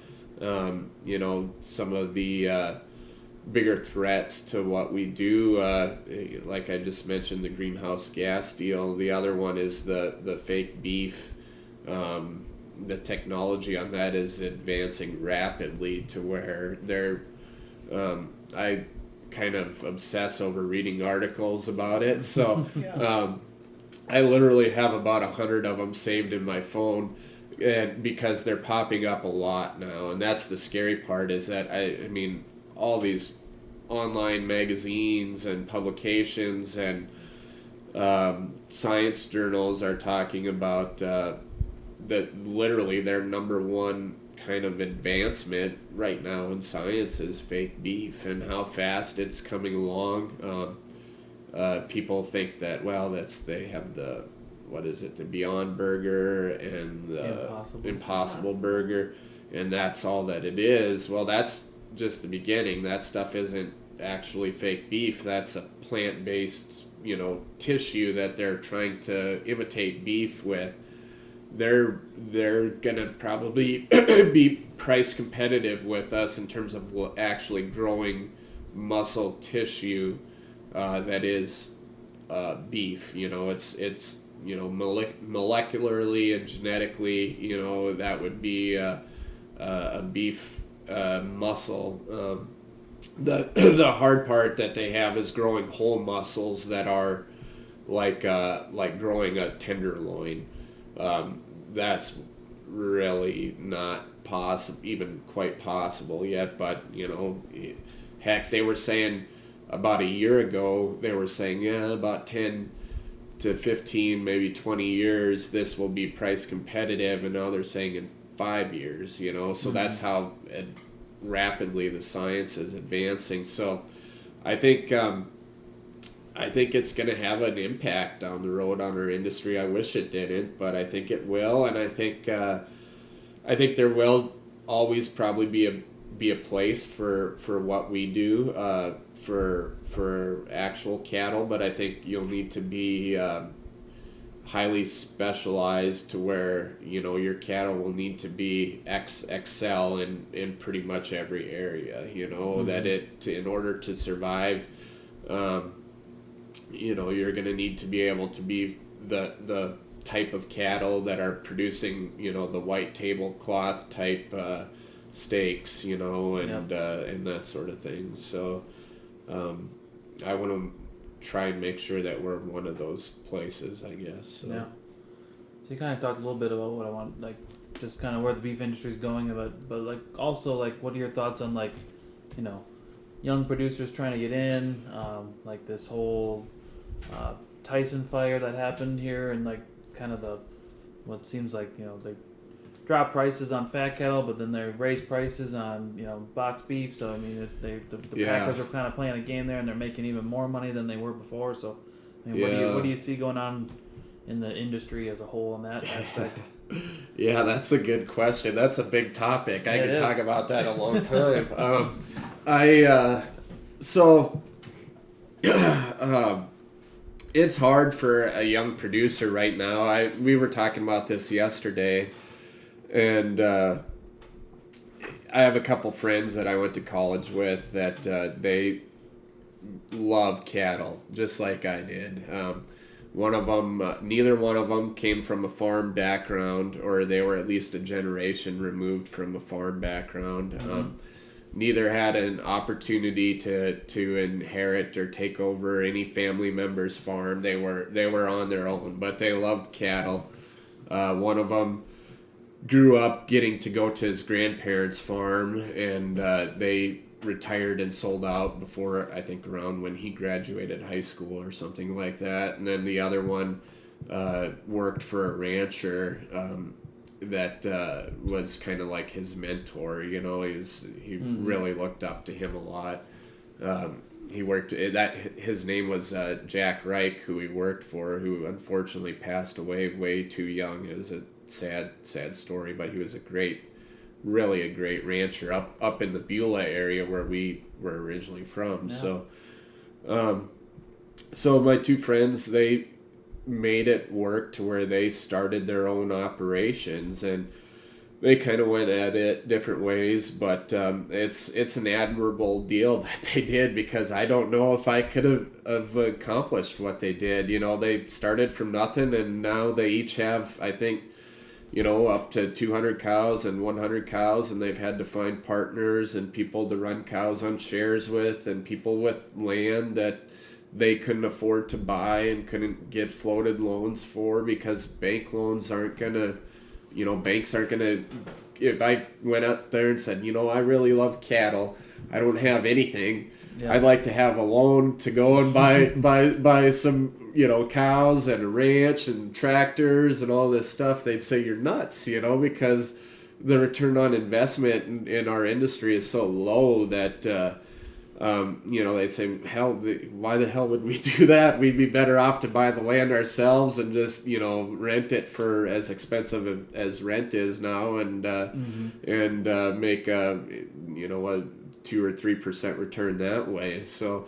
some of the bigger threats to what we do, like I just mentioned, the greenhouse gas deal. The other one is the fake beef. The technology on that is advancing rapidly to where I kind of obsess over reading articles about it. So I literally have about 100 of them saved in my phone, and because they're popping up a lot now. And that's the scary part, is that I mean all these online magazines and publications and science journals are talking about that literally their number one kind of advancement right now in science is fake beef and how fast it's coming along. People think that, well, they have the Beyond Burger and the Impossible Burger, and that's all that it is. Well, that's just the beginning. That stuff isn't actually fake beef. That's a plant-based, tissue that they're trying to imitate beef with. They're gonna probably be price competitive with us in terms of actually growing muscle tissue that is beef. It's molecularly and genetically, that would be a beef muscle. The hard part that they have is growing whole muscles that are like growing a tenderloin. That's really not even quite possible yet, but heck, they were saying about a year ago, they were saying, yeah, about 10 to 15, maybe 20 years, this will be price competitive, and now they're saying in 5 years, so that's how rapidly the science is advancing. So I think it's going to have an impact down the road on our industry. I wish it didn't, but I think it will, and I think there will always probably be a place for what we do for actual cattle, but I think you'll need to be highly specialized to where your cattle will need to be excel in pretty much every area. That in order to survive. You're going to need to be able to be the type of cattle that are producing, the white tablecloth type steaks, and that sort of thing. So I want to try and make sure that we're one of those places, I guess. So.
Yeah. So you kind of talked a little bit about what I want, like just kind of where the beef industry is going, but like also like what are your thoughts on like, young producers trying to get in, like this whole Tyson fire that happened here, and like kind of what seems like they drop prices on fat cattle, but then they raise prices on box beef. So I mean, the Packers are kind of playing a game there, and they're making even more money than they were before. So I mean, what do you see going on in the industry as a whole in that aspect?
Yeah, that's a good question. That's a big topic. I could talk about that a long time. It's hard for a young producer right now. We were talking about this yesterday, and I have a couple friends that I went to college with that they love cattle just like I did. Neither one of them came from a farm background, or they were at least a generation removed from a farm background. Mm-hmm. Neither had an opportunity to inherit or take over any family member's farm. They were on their own, but they loved cattle. One of them grew up getting to go to his grandparents' farm, and they retired and sold out before, I think, around when he graduated high school or something like that. And then the other one worked for a rancher that was kind of like his mentor. He really looked up to him a lot. His name was Jack Reich, who he worked for, who unfortunately passed away way too young. It was a sad story, but he was really a great rancher up in the Beulah area where we were originally from. Yeah. So my two friends, they made it work to where they started their own operations, and they kind of went at it different ways, but it's an admirable deal that they did, because I don't know if I could have accomplished what they did. They started from nothing, and now they each have, I think, up to 200 cows and 100 cows, and they've had to find partners and people to run cows on shares with, and people with land that they couldn't afford to buy and couldn't get floated loans for, because banks aren't gonna, if I went out there and said, I really love cattle, I don't have anything, I'd like to have a loan to go and buy some, cows and a ranch and tractors and all this stuff, they'd say you're nuts, because the return on investment in our industry is so low that they say, hell, why the hell would we do that? We'd be better off to buy the land ourselves and just rent it for as expensive as rent is now, and make a 2 or 3% return that way. So,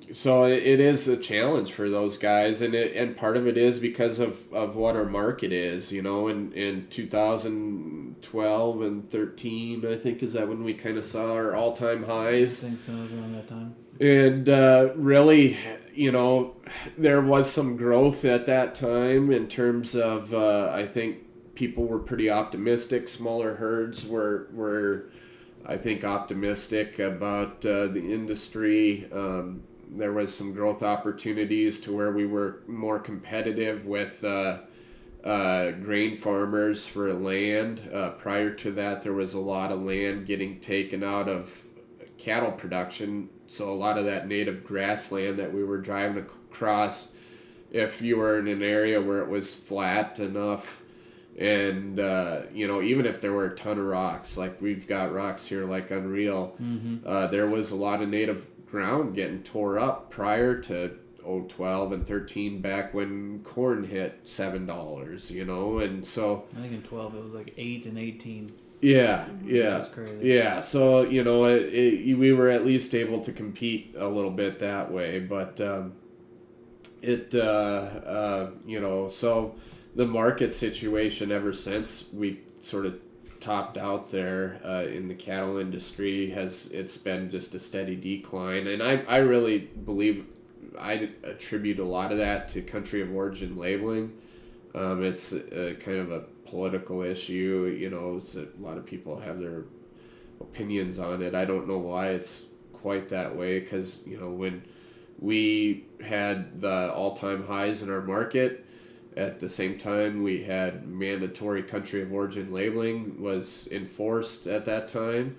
so it is a challenge for those guys, and part of it is because of what our market is. In 2012 and 13, I think, is that when we kind of saw our all-time highs.
I think so, it was around that time.
And really, there was some growth at that time in terms of, I think people were pretty optimistic. Smaller herds were I think, optimistic about the industry. There was some growth opportunities to where we were more competitive with grain farmers for land. Prior to that, there was a lot of land getting taken out of cattle production. So a lot of that native grassland that we were driving across, if you were in an area where it was flat enough, and even if there were a ton of rocks, like we've got rocks here like unreal, there was a lot of native ground getting tore up prior to 12 and 13, back when corn hit $7, and so
I think in 12 it was like 8 and 18.
Yeah.
Which is crazy.
Yeah, so we were at least able to compete a little bit that way, but so the market situation ever since we sort of topped out there in the cattle industry it's been just a steady decline, and I really believe I attribute a lot of that to country of origin labeling. It's kind of a political issue, a lot of people have their opinions on it. I don't know why it's quite that way, because when we had the all-time highs in our market, at the same time we had mandatory country of origin labeling was enforced at that time.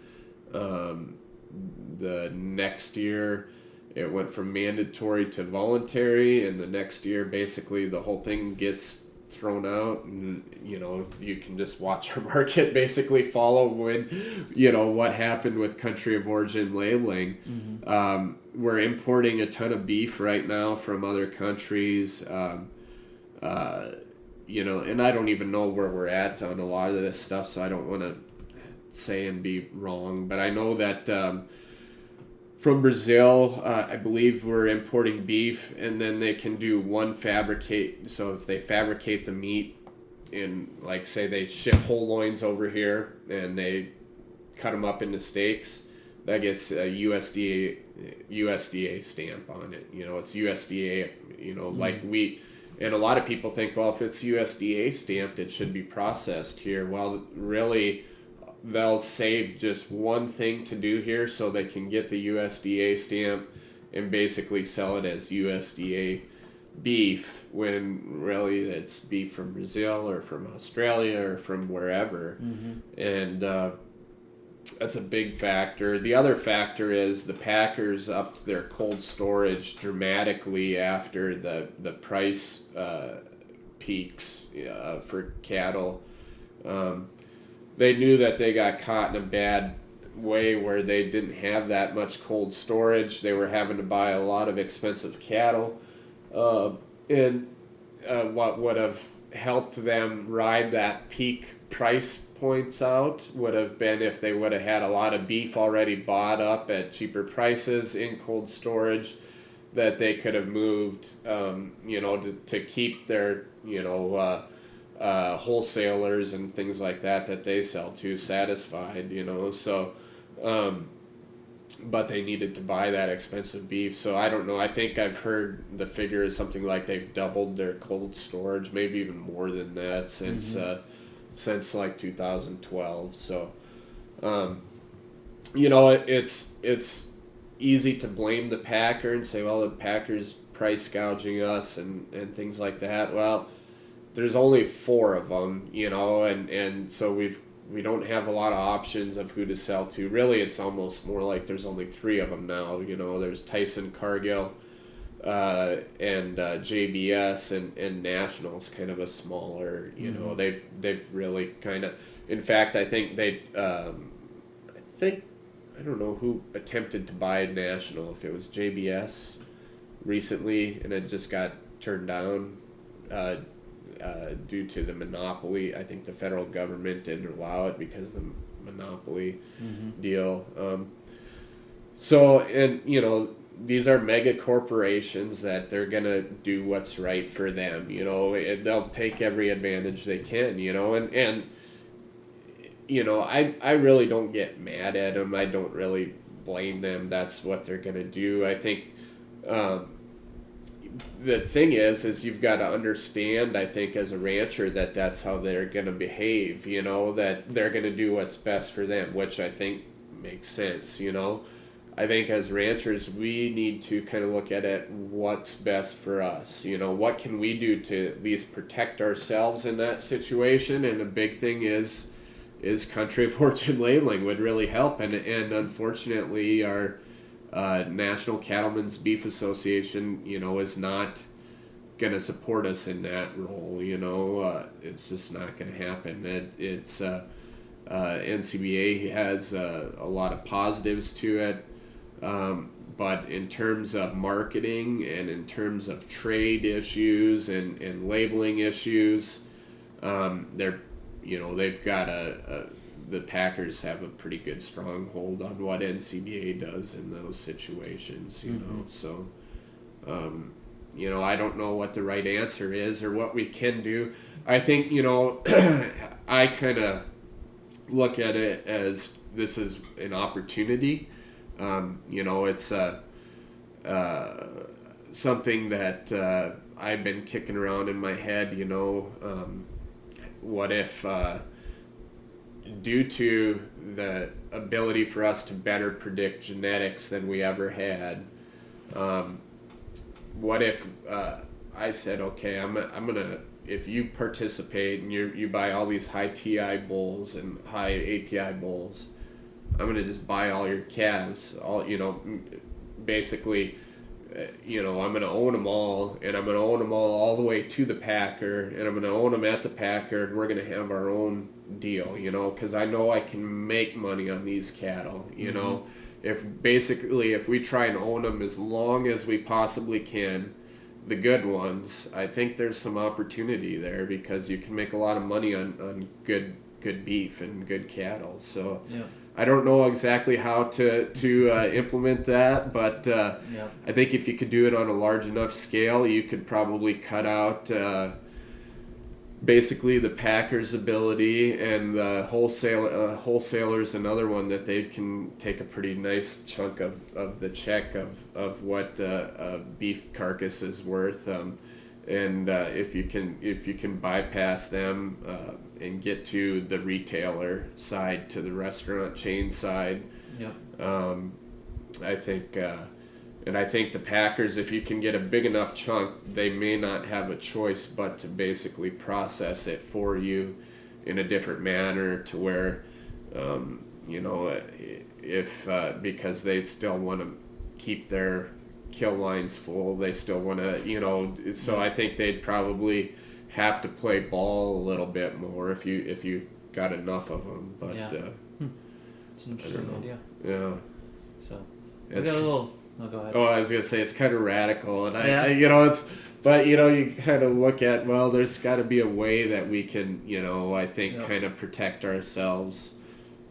The next year it went from mandatory to voluntary, and the next year basically the whole thing gets thrown out, and you can just watch our market basically follow when what happened with country of origin labeling. We're importing a ton of beef right now from other countries, and I don't even know where we're at on a lot of this stuff, so I don't want to say and be wrong, but I know that from Brazil, I believe we're importing beef, and then they can do one fabricate. So if they fabricate the meat in, like, say they ship whole loins over here and they cut them up into steaks, that gets a USDA stamp on it. It's USDA, like we, and a lot of people think, well, if it's USDA stamped, it should be processed here. Well, really, they'll save just one thing to do here so they can get the USDA stamp and basically sell it as USDA beef, when really it's beef from Brazil or from Australia or from wherever. And that's a big factor. The other factor is the packers upped their cold storage dramatically after the price peaks for cattle. They knew that they got caught in a bad way where they didn't have that much cold storage. They were having to buy a lot of expensive cattle. And what would have helped them ride that peak price points out would have been if they would have had a lot of beef already bought up at cheaper prices in cold storage that they could have moved, to keep their, wholesalers and things like that they sell to satisfied, so but they needed to buy that expensive beef. So I don't know, I think I've heard the figure is something like they've doubled their cold storage, maybe even more than that since like 2012. So it's easy to blame the packer and say, well, the packer's price gouging us and things like that. Well, there's only 4 of them, and so we don't have a lot of options of who to sell to. Really, it's almost more like there's only 3 of them now. There's Tyson, Cargill, and JBS and National's kind of a smaller. You know, they've really kind of. In fact, I think I don't know who attempted to buy National, if it was JBS recently, and it just got turned down due to the monopoly. I think the federal government didn't allow it because of the monopoly deal. So, and you know, these are mega corporations that they're gonna do what's right for them. You know, and they'll take every advantage they can. You know, and you know, I really don't get mad at them. I don't really blame them. That's what they're going to do. I think the thing is you've got to understand, I think, as a rancher, that that's how they're going to behave, you know, that they're going to do what's best for them, which I think makes sense, you know. I think as ranchers, we need to kind of look at it, what's best for us, you know, what can we do to at least protect ourselves in that situation. And a big thing is country of origin labeling would really help, and unfortunately our National Cattlemen's Beef Association, you know, is not going to support us in that role. You know, it's just not going to happen. It's NCBA has a lot of positives to it, but in terms of marketing and in terms of trade issues and labeling issues, they're, you know, they've got the Packers have a pretty good stronghold on what NCBA does in those situations, you know. So, you know, I don't know what the right answer is or what we can do. I think, you know, I kind of look at it as this is an opportunity. You know, it's something that I've been kicking around in my head, you know. What if, due to the ability for us to better predict genetics than we ever had, what if I said, okay, I'm gonna, if you participate and you buy all these high TI bulls and high API bulls, I'm gonna just buy all your calves, all, you know, basically. You know, I'm going to own them all, and I'm going to own them all the way to the Packer, and I'm going to own them at the Packer, and we're going to have our own deal, you know, because I know I can make money on these cattle, you know. If we try and own them as long as we possibly can, the good ones, I think there's some opportunity there because you can make a lot of money on good beef and good cattle. So yeah. I don't know exactly how to implement that, but I think if you could do it on a large enough scale, you could probably cut out basically the Packers' ability, and the wholesalers another one that they can take a pretty nice chunk of the check of what a beef carcass is worth. And if you can bypass them and get to the retailer side, to the restaurant chain side, I think the Packers, if you can get a big enough chunk, they may not have a choice but to basically process it for you in a different manner, to where you know, if because they still want to keep their kill lines full, they still want to, you know, so I think they'd probably have to play ball a little bit more if you got enough of them. But
it's an interesting idea.
Yeah.
So we got a little. Oh, go ahead.
Oh, I was gonna say it's kind of radical, and I you know, but you know, you kind of look at, well, there's got to be a way that we can, you know, I think kind of protect ourselves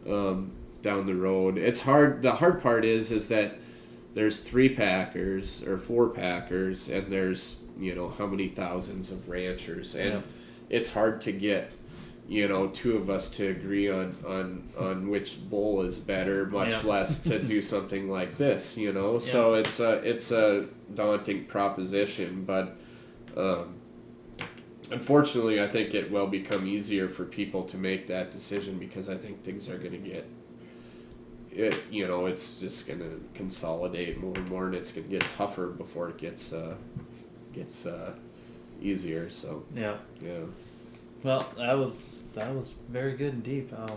down the road. It's hard. The hard part is that there's 3 Packers or 4 Packers, and there's, you know, how many thousands of ranchers, and it's hard to get, you know, 2 of us to agree on which bull is better, much less to do something like this, you know. So it's a daunting proposition, but unfortunately, I think it will become easier for people to make that decision, because I think things are going to get. You know, it's just going to consolidate more and more, and it's going to get tougher before it gets easier. So yeah.
Well, that was very good and deep. That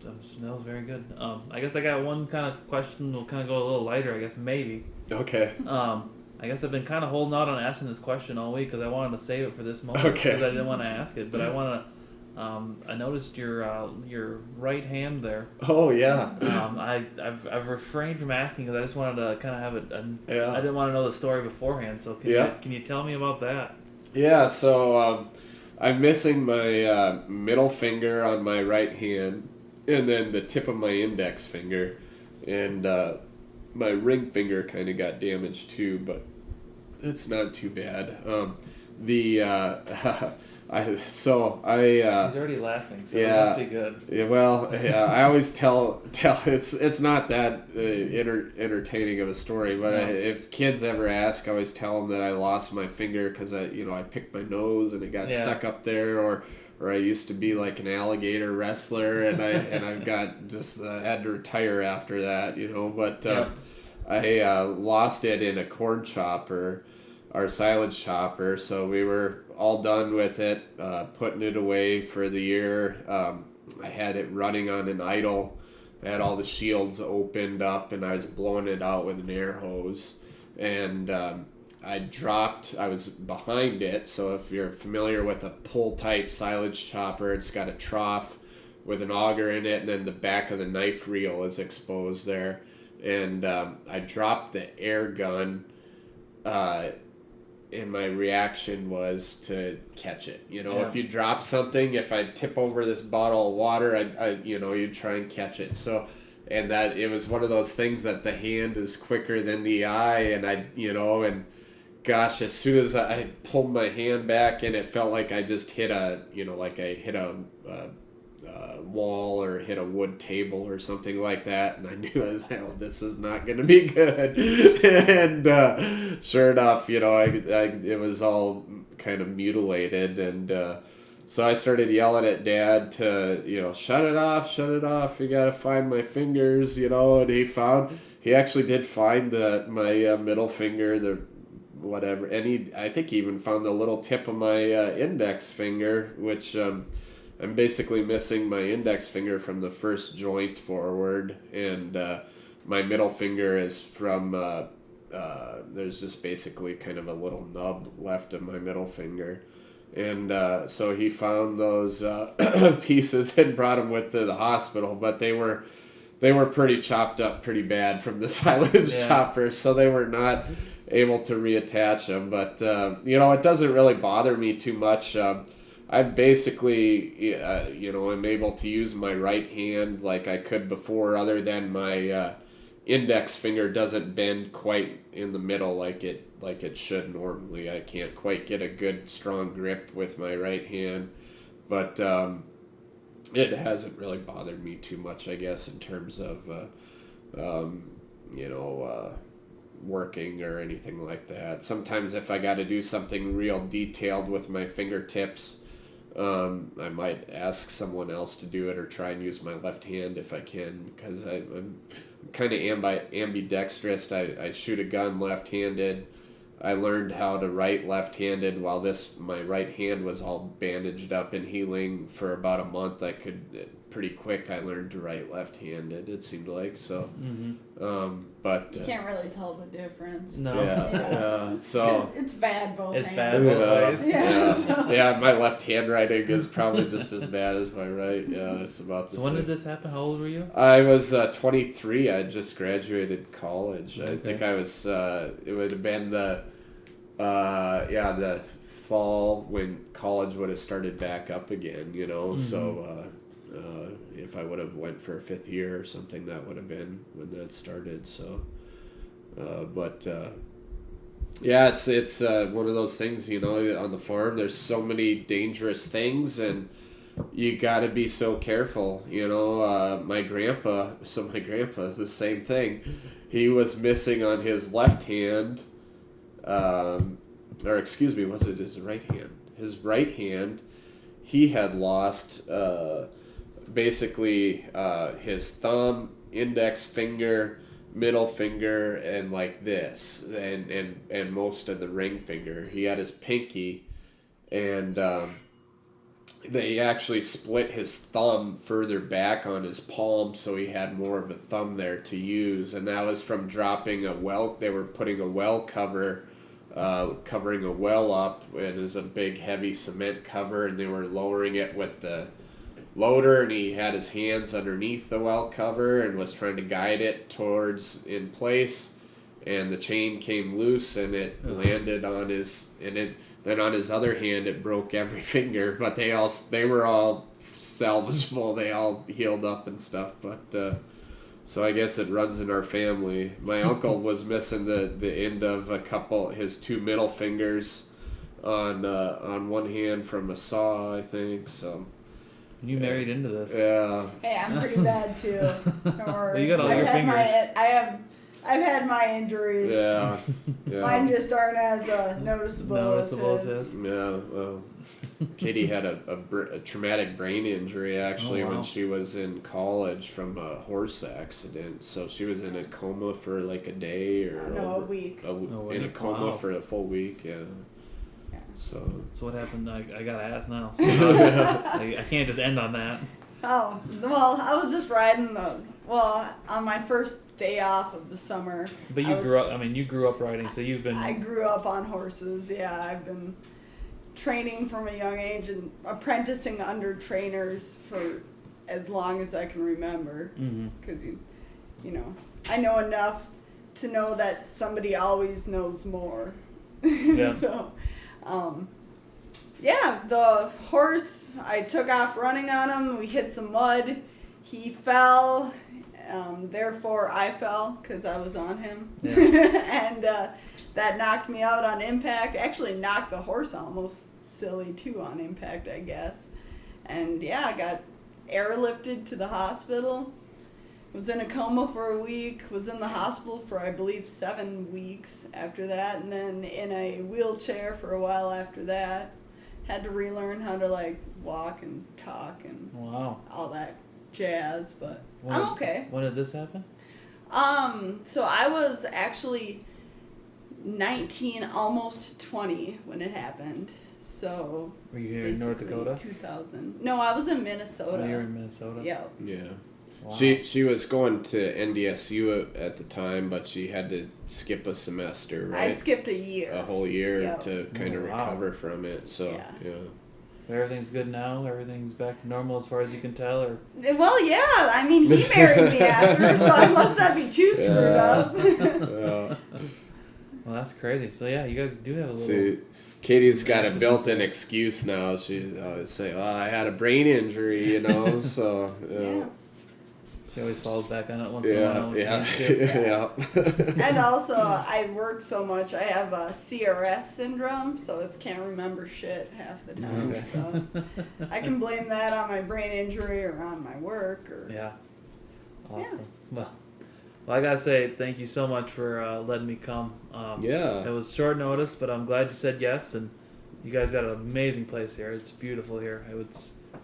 was very good. I guess I got one kind of question. We'll kind of go a little lighter, I guess, maybe.
Okay.
I I guess I've been kind of holding out on asking this question all week because I wanted to save it for this moment
Okay.
because I didn't want to ask it, but I want to. I noticed your right hand there.
Oh yeah.
I've refrained from asking because I just wanted to kind of have it.
Yeah.
I didn't want to know the story beforehand. So can you tell me about that?
Yeah. So I'm missing my middle finger on my right hand, and then the tip of my index finger, and my ring finger kind of got damaged too, but it's not too bad. He's
already laughing, so it must be good.
Yeah, well, yeah, I always tell it's not that entertaining of a story, but
No.
if kids ever ask, I always tell them that I lost my finger because I picked my nose and it got stuck up there, or I used to be like an alligator wrestler and I've got just had to retire after that, but I lost it in a corn chopper, our silage chopper, so we were all done with it, putting it away for the year. I had it running on an idle. I had all the shields opened up and I was blowing it out with an air hose. And I was behind it, so if you're familiar with a pull-type silage chopper, it's got a trough with an auger in it, and then the back of the knife reel is exposed there. And I dropped the air gun, and my reaction was to catch it. If you drop something, if I tip over this bottle of water, you'd try and catch it. So, and that it was one of those things that the hand is quicker than the eye, and and gosh, as soon as I pulled my hand back, and it felt like I just hit a wall or hit a wood table or something like that, and I knew I was like, oh, this is not going to be good. And sure enough, it was all kind of mutilated, and so I started yelling at Dad to shut it off, you got to find my fingers, and he actually did find my middle finger, the whatever, and I think he even found the little tip of my index finger, which I'm basically missing my index finger from the first joint forward, and my middle finger is from, there's just basically kind of a little nub left of my middle finger. And so he found those pieces and brought them with to the hospital, but they were pretty chopped up pretty bad from the silage chopper, so they were not able to reattach them. But, it doesn't really bother me too much. I basically, I'm able to use my right hand like I could before, other than my index finger doesn't bend quite in the middle like it should normally. I can't quite get a good strong grip with my right hand, but it hasn't really bothered me too much, I guess, in terms of working or anything like that. Sometimes if I got to do something real detailed with my fingertips, I might ask someone else to do it or try and use my left hand if I can, because I'm kind of ambidextrous. I shoot a gun left-handed. I learned how to write left-handed while my right hand was all bandaged up and healing for about a month. I could pretty quick. I learned to write left-handed, it seemed like. So, but
you can't really tell the difference.
No.
Yeah. So
it's bad both
it's
hands.
bad both ways.
Yeah. My left handwriting is probably just as bad as my right. Yeah, it's about the
same. So when did this happen? How old were you?
I was 23. I just graduated college.
Okay.
I think I was. It would have been the fall when college would have started back up again. So. If I would have went for a fifth year or something, that would have been when that started. So, it's one of those things, on the farm, there's so many dangerous things and you got to be so careful. My grandpa is the same thing. He was missing on his left hand, was it his right hand? His right hand, he had lost, basically his thumb, index finger, middle finger, and like this, and most of the ring finger. He had his pinky, and they actually split his thumb further back on his palm, so he had more of a thumb there to use, and that was from dropping they were putting a well cover covering a well up. It is a big heavy cement cover, and they were lowering it with the loader, and he had his hands underneath the well cover and was trying to guide it towards in place, and the chain came loose and it landed on his, and it then on his other hand it broke every finger, but they were all salvageable, they all healed up and stuff, but so I guess it runs in our family. My uncle was missing the end of his two middle fingers on one hand from a saw, I think, so.
You married into this.
Yeah.
Hey, I'm pretty bad too. Don't worry.
You got all your fingers.
I've had my injuries.
Yeah.
Mine just aren't as noticeable as his.
Yeah. Well, Katie had a traumatic brain injury actually when she was in college from a horse accident. So she was in a coma for like a day or
a week.
In a coma for a full week. Yeah. So
what happened? I gotta ask now. I can't just end on that.
Oh, well, I was just riding on my first day off of the summer.
But you grew up riding, so you've been...
I grew up on horses, yeah. I've been training from a young age and apprenticing under trainers for as long as I can remember. Because, you know, I know enough to know that somebody always knows more.
Yeah.
So... the horse, I took off running on him. We hit some mud. He fell. Therefore, I fell because I was on him. Yeah. And that knocked me out on impact. Actually knocked the horse almost silly, too, on impact, I guess. And, yeah, I got airlifted to the hospital. Was in a coma for a week. Was in the hospital for, I believe, 7 weeks after that. And then in a wheelchair for a while after that. Had to relearn how to, like, walk and talk and all that jazz. But I'm okay.
When did this happen?
So I was actually 19, almost 20 when it happened. So
were you here in North Dakota?
2000. No, I was in Minnesota.
Oh, you were in Minnesota?
Yep.
Yeah.
Wow.
She was going to NDSU at the time, but she had to skip a semester, right?
I skipped a year.
A whole year to kind of recover from it. So yeah.
Everything's good now. Everything's back to normal as far as you can tell, or.
Well, yeah. I mean, he married me after, so I must not be too screwed up.
Well,
that's crazy. So yeah, you guys do have a little.
See, Katie's got a built-in excuse now. She always say, "Well, I had a brain injury," you know. So
yeah.
She always falls back on it once in a while.
Yeah.
And also, I work so much. I have a CRS syndrome, so it's can't remember shit half the time.
Okay.
So I can blame that on my brain injury or on my work. Or
yeah. Awesome. Yeah. Well, I gotta say thank you so much for letting me come. It was short notice, but I'm glad you said yes. And you guys got an amazing place here. It's beautiful here.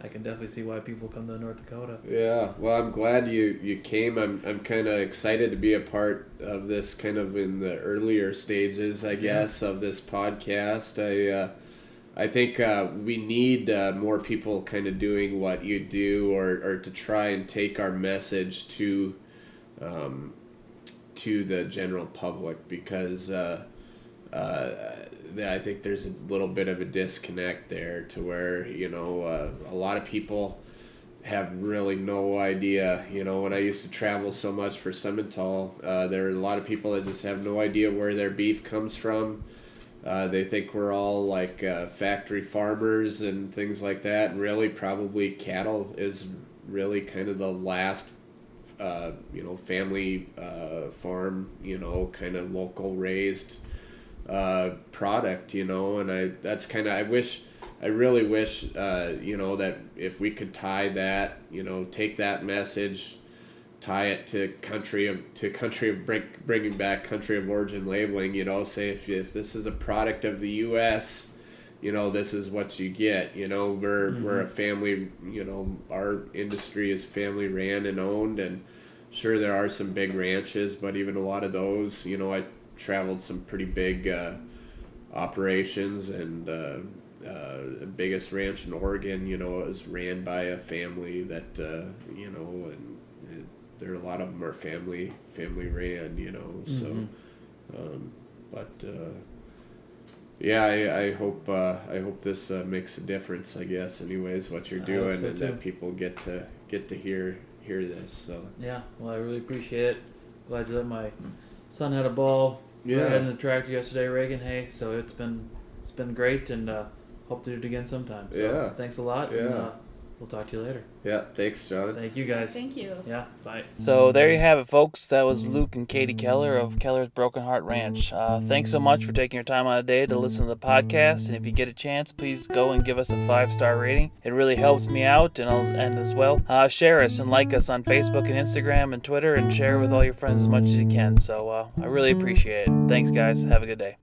I can definitely see why people come to North Dakota. Yeah,
well, I'm glad you came. I'm kind of excited to be a part of this, kind of in the earlier stages, I guess, of this podcast. I think we need more people kind of doing what you do, or to try and take our message to the general public, because I think there's a little bit of a disconnect there, to where, you know, a lot of people have really no idea. You know, when I used to travel so much for Simmental, there are a lot of people that just have no idea where their beef comes from. They think we're all like factory farmers and things like that, and really probably cattle is really kind of the last family farm, kind of local raised product, and I really wish, that if we could tie that, take that message, tie it to bringing back country of origin labeling, say if this is a product of the U.S., this is what you get. We're a family, our industry is family ran and owned, and sure there are some big ranches, but even a lot of those, I traveled some pretty big operations, and the biggest ranch in Oregon, it was ran by a family that, and there are a lot of them are family ran, so, but Yeah, I hope this makes a difference. I guess, anyways, what you're doing, and that people get to hear this. So
yeah, well, I really appreciate it. Glad you let my son had a ball.
Yeah,
riding the tractor yesterday, Reagan. Hey, so it's been great, and hope to do it again sometime. So
yeah,
thanks a lot.
Yeah,
and, we'll talk to you later.
Yeah, thanks, John.
Thank you, guys.
Thank you.
Yeah, bye.
So there you have it, folks. That was Luke and Katy Keller of Keller's Broken Heart Ranch. Thanks so much for taking your time out of the day to listen to the podcast. And if you get a chance, please go and give us a 5-star rating. It really helps me out, and as well, share us and like us on Facebook and Instagram and Twitter, and share with all your friends as much as you can. So I really appreciate it. Thanks, guys. Have a good day.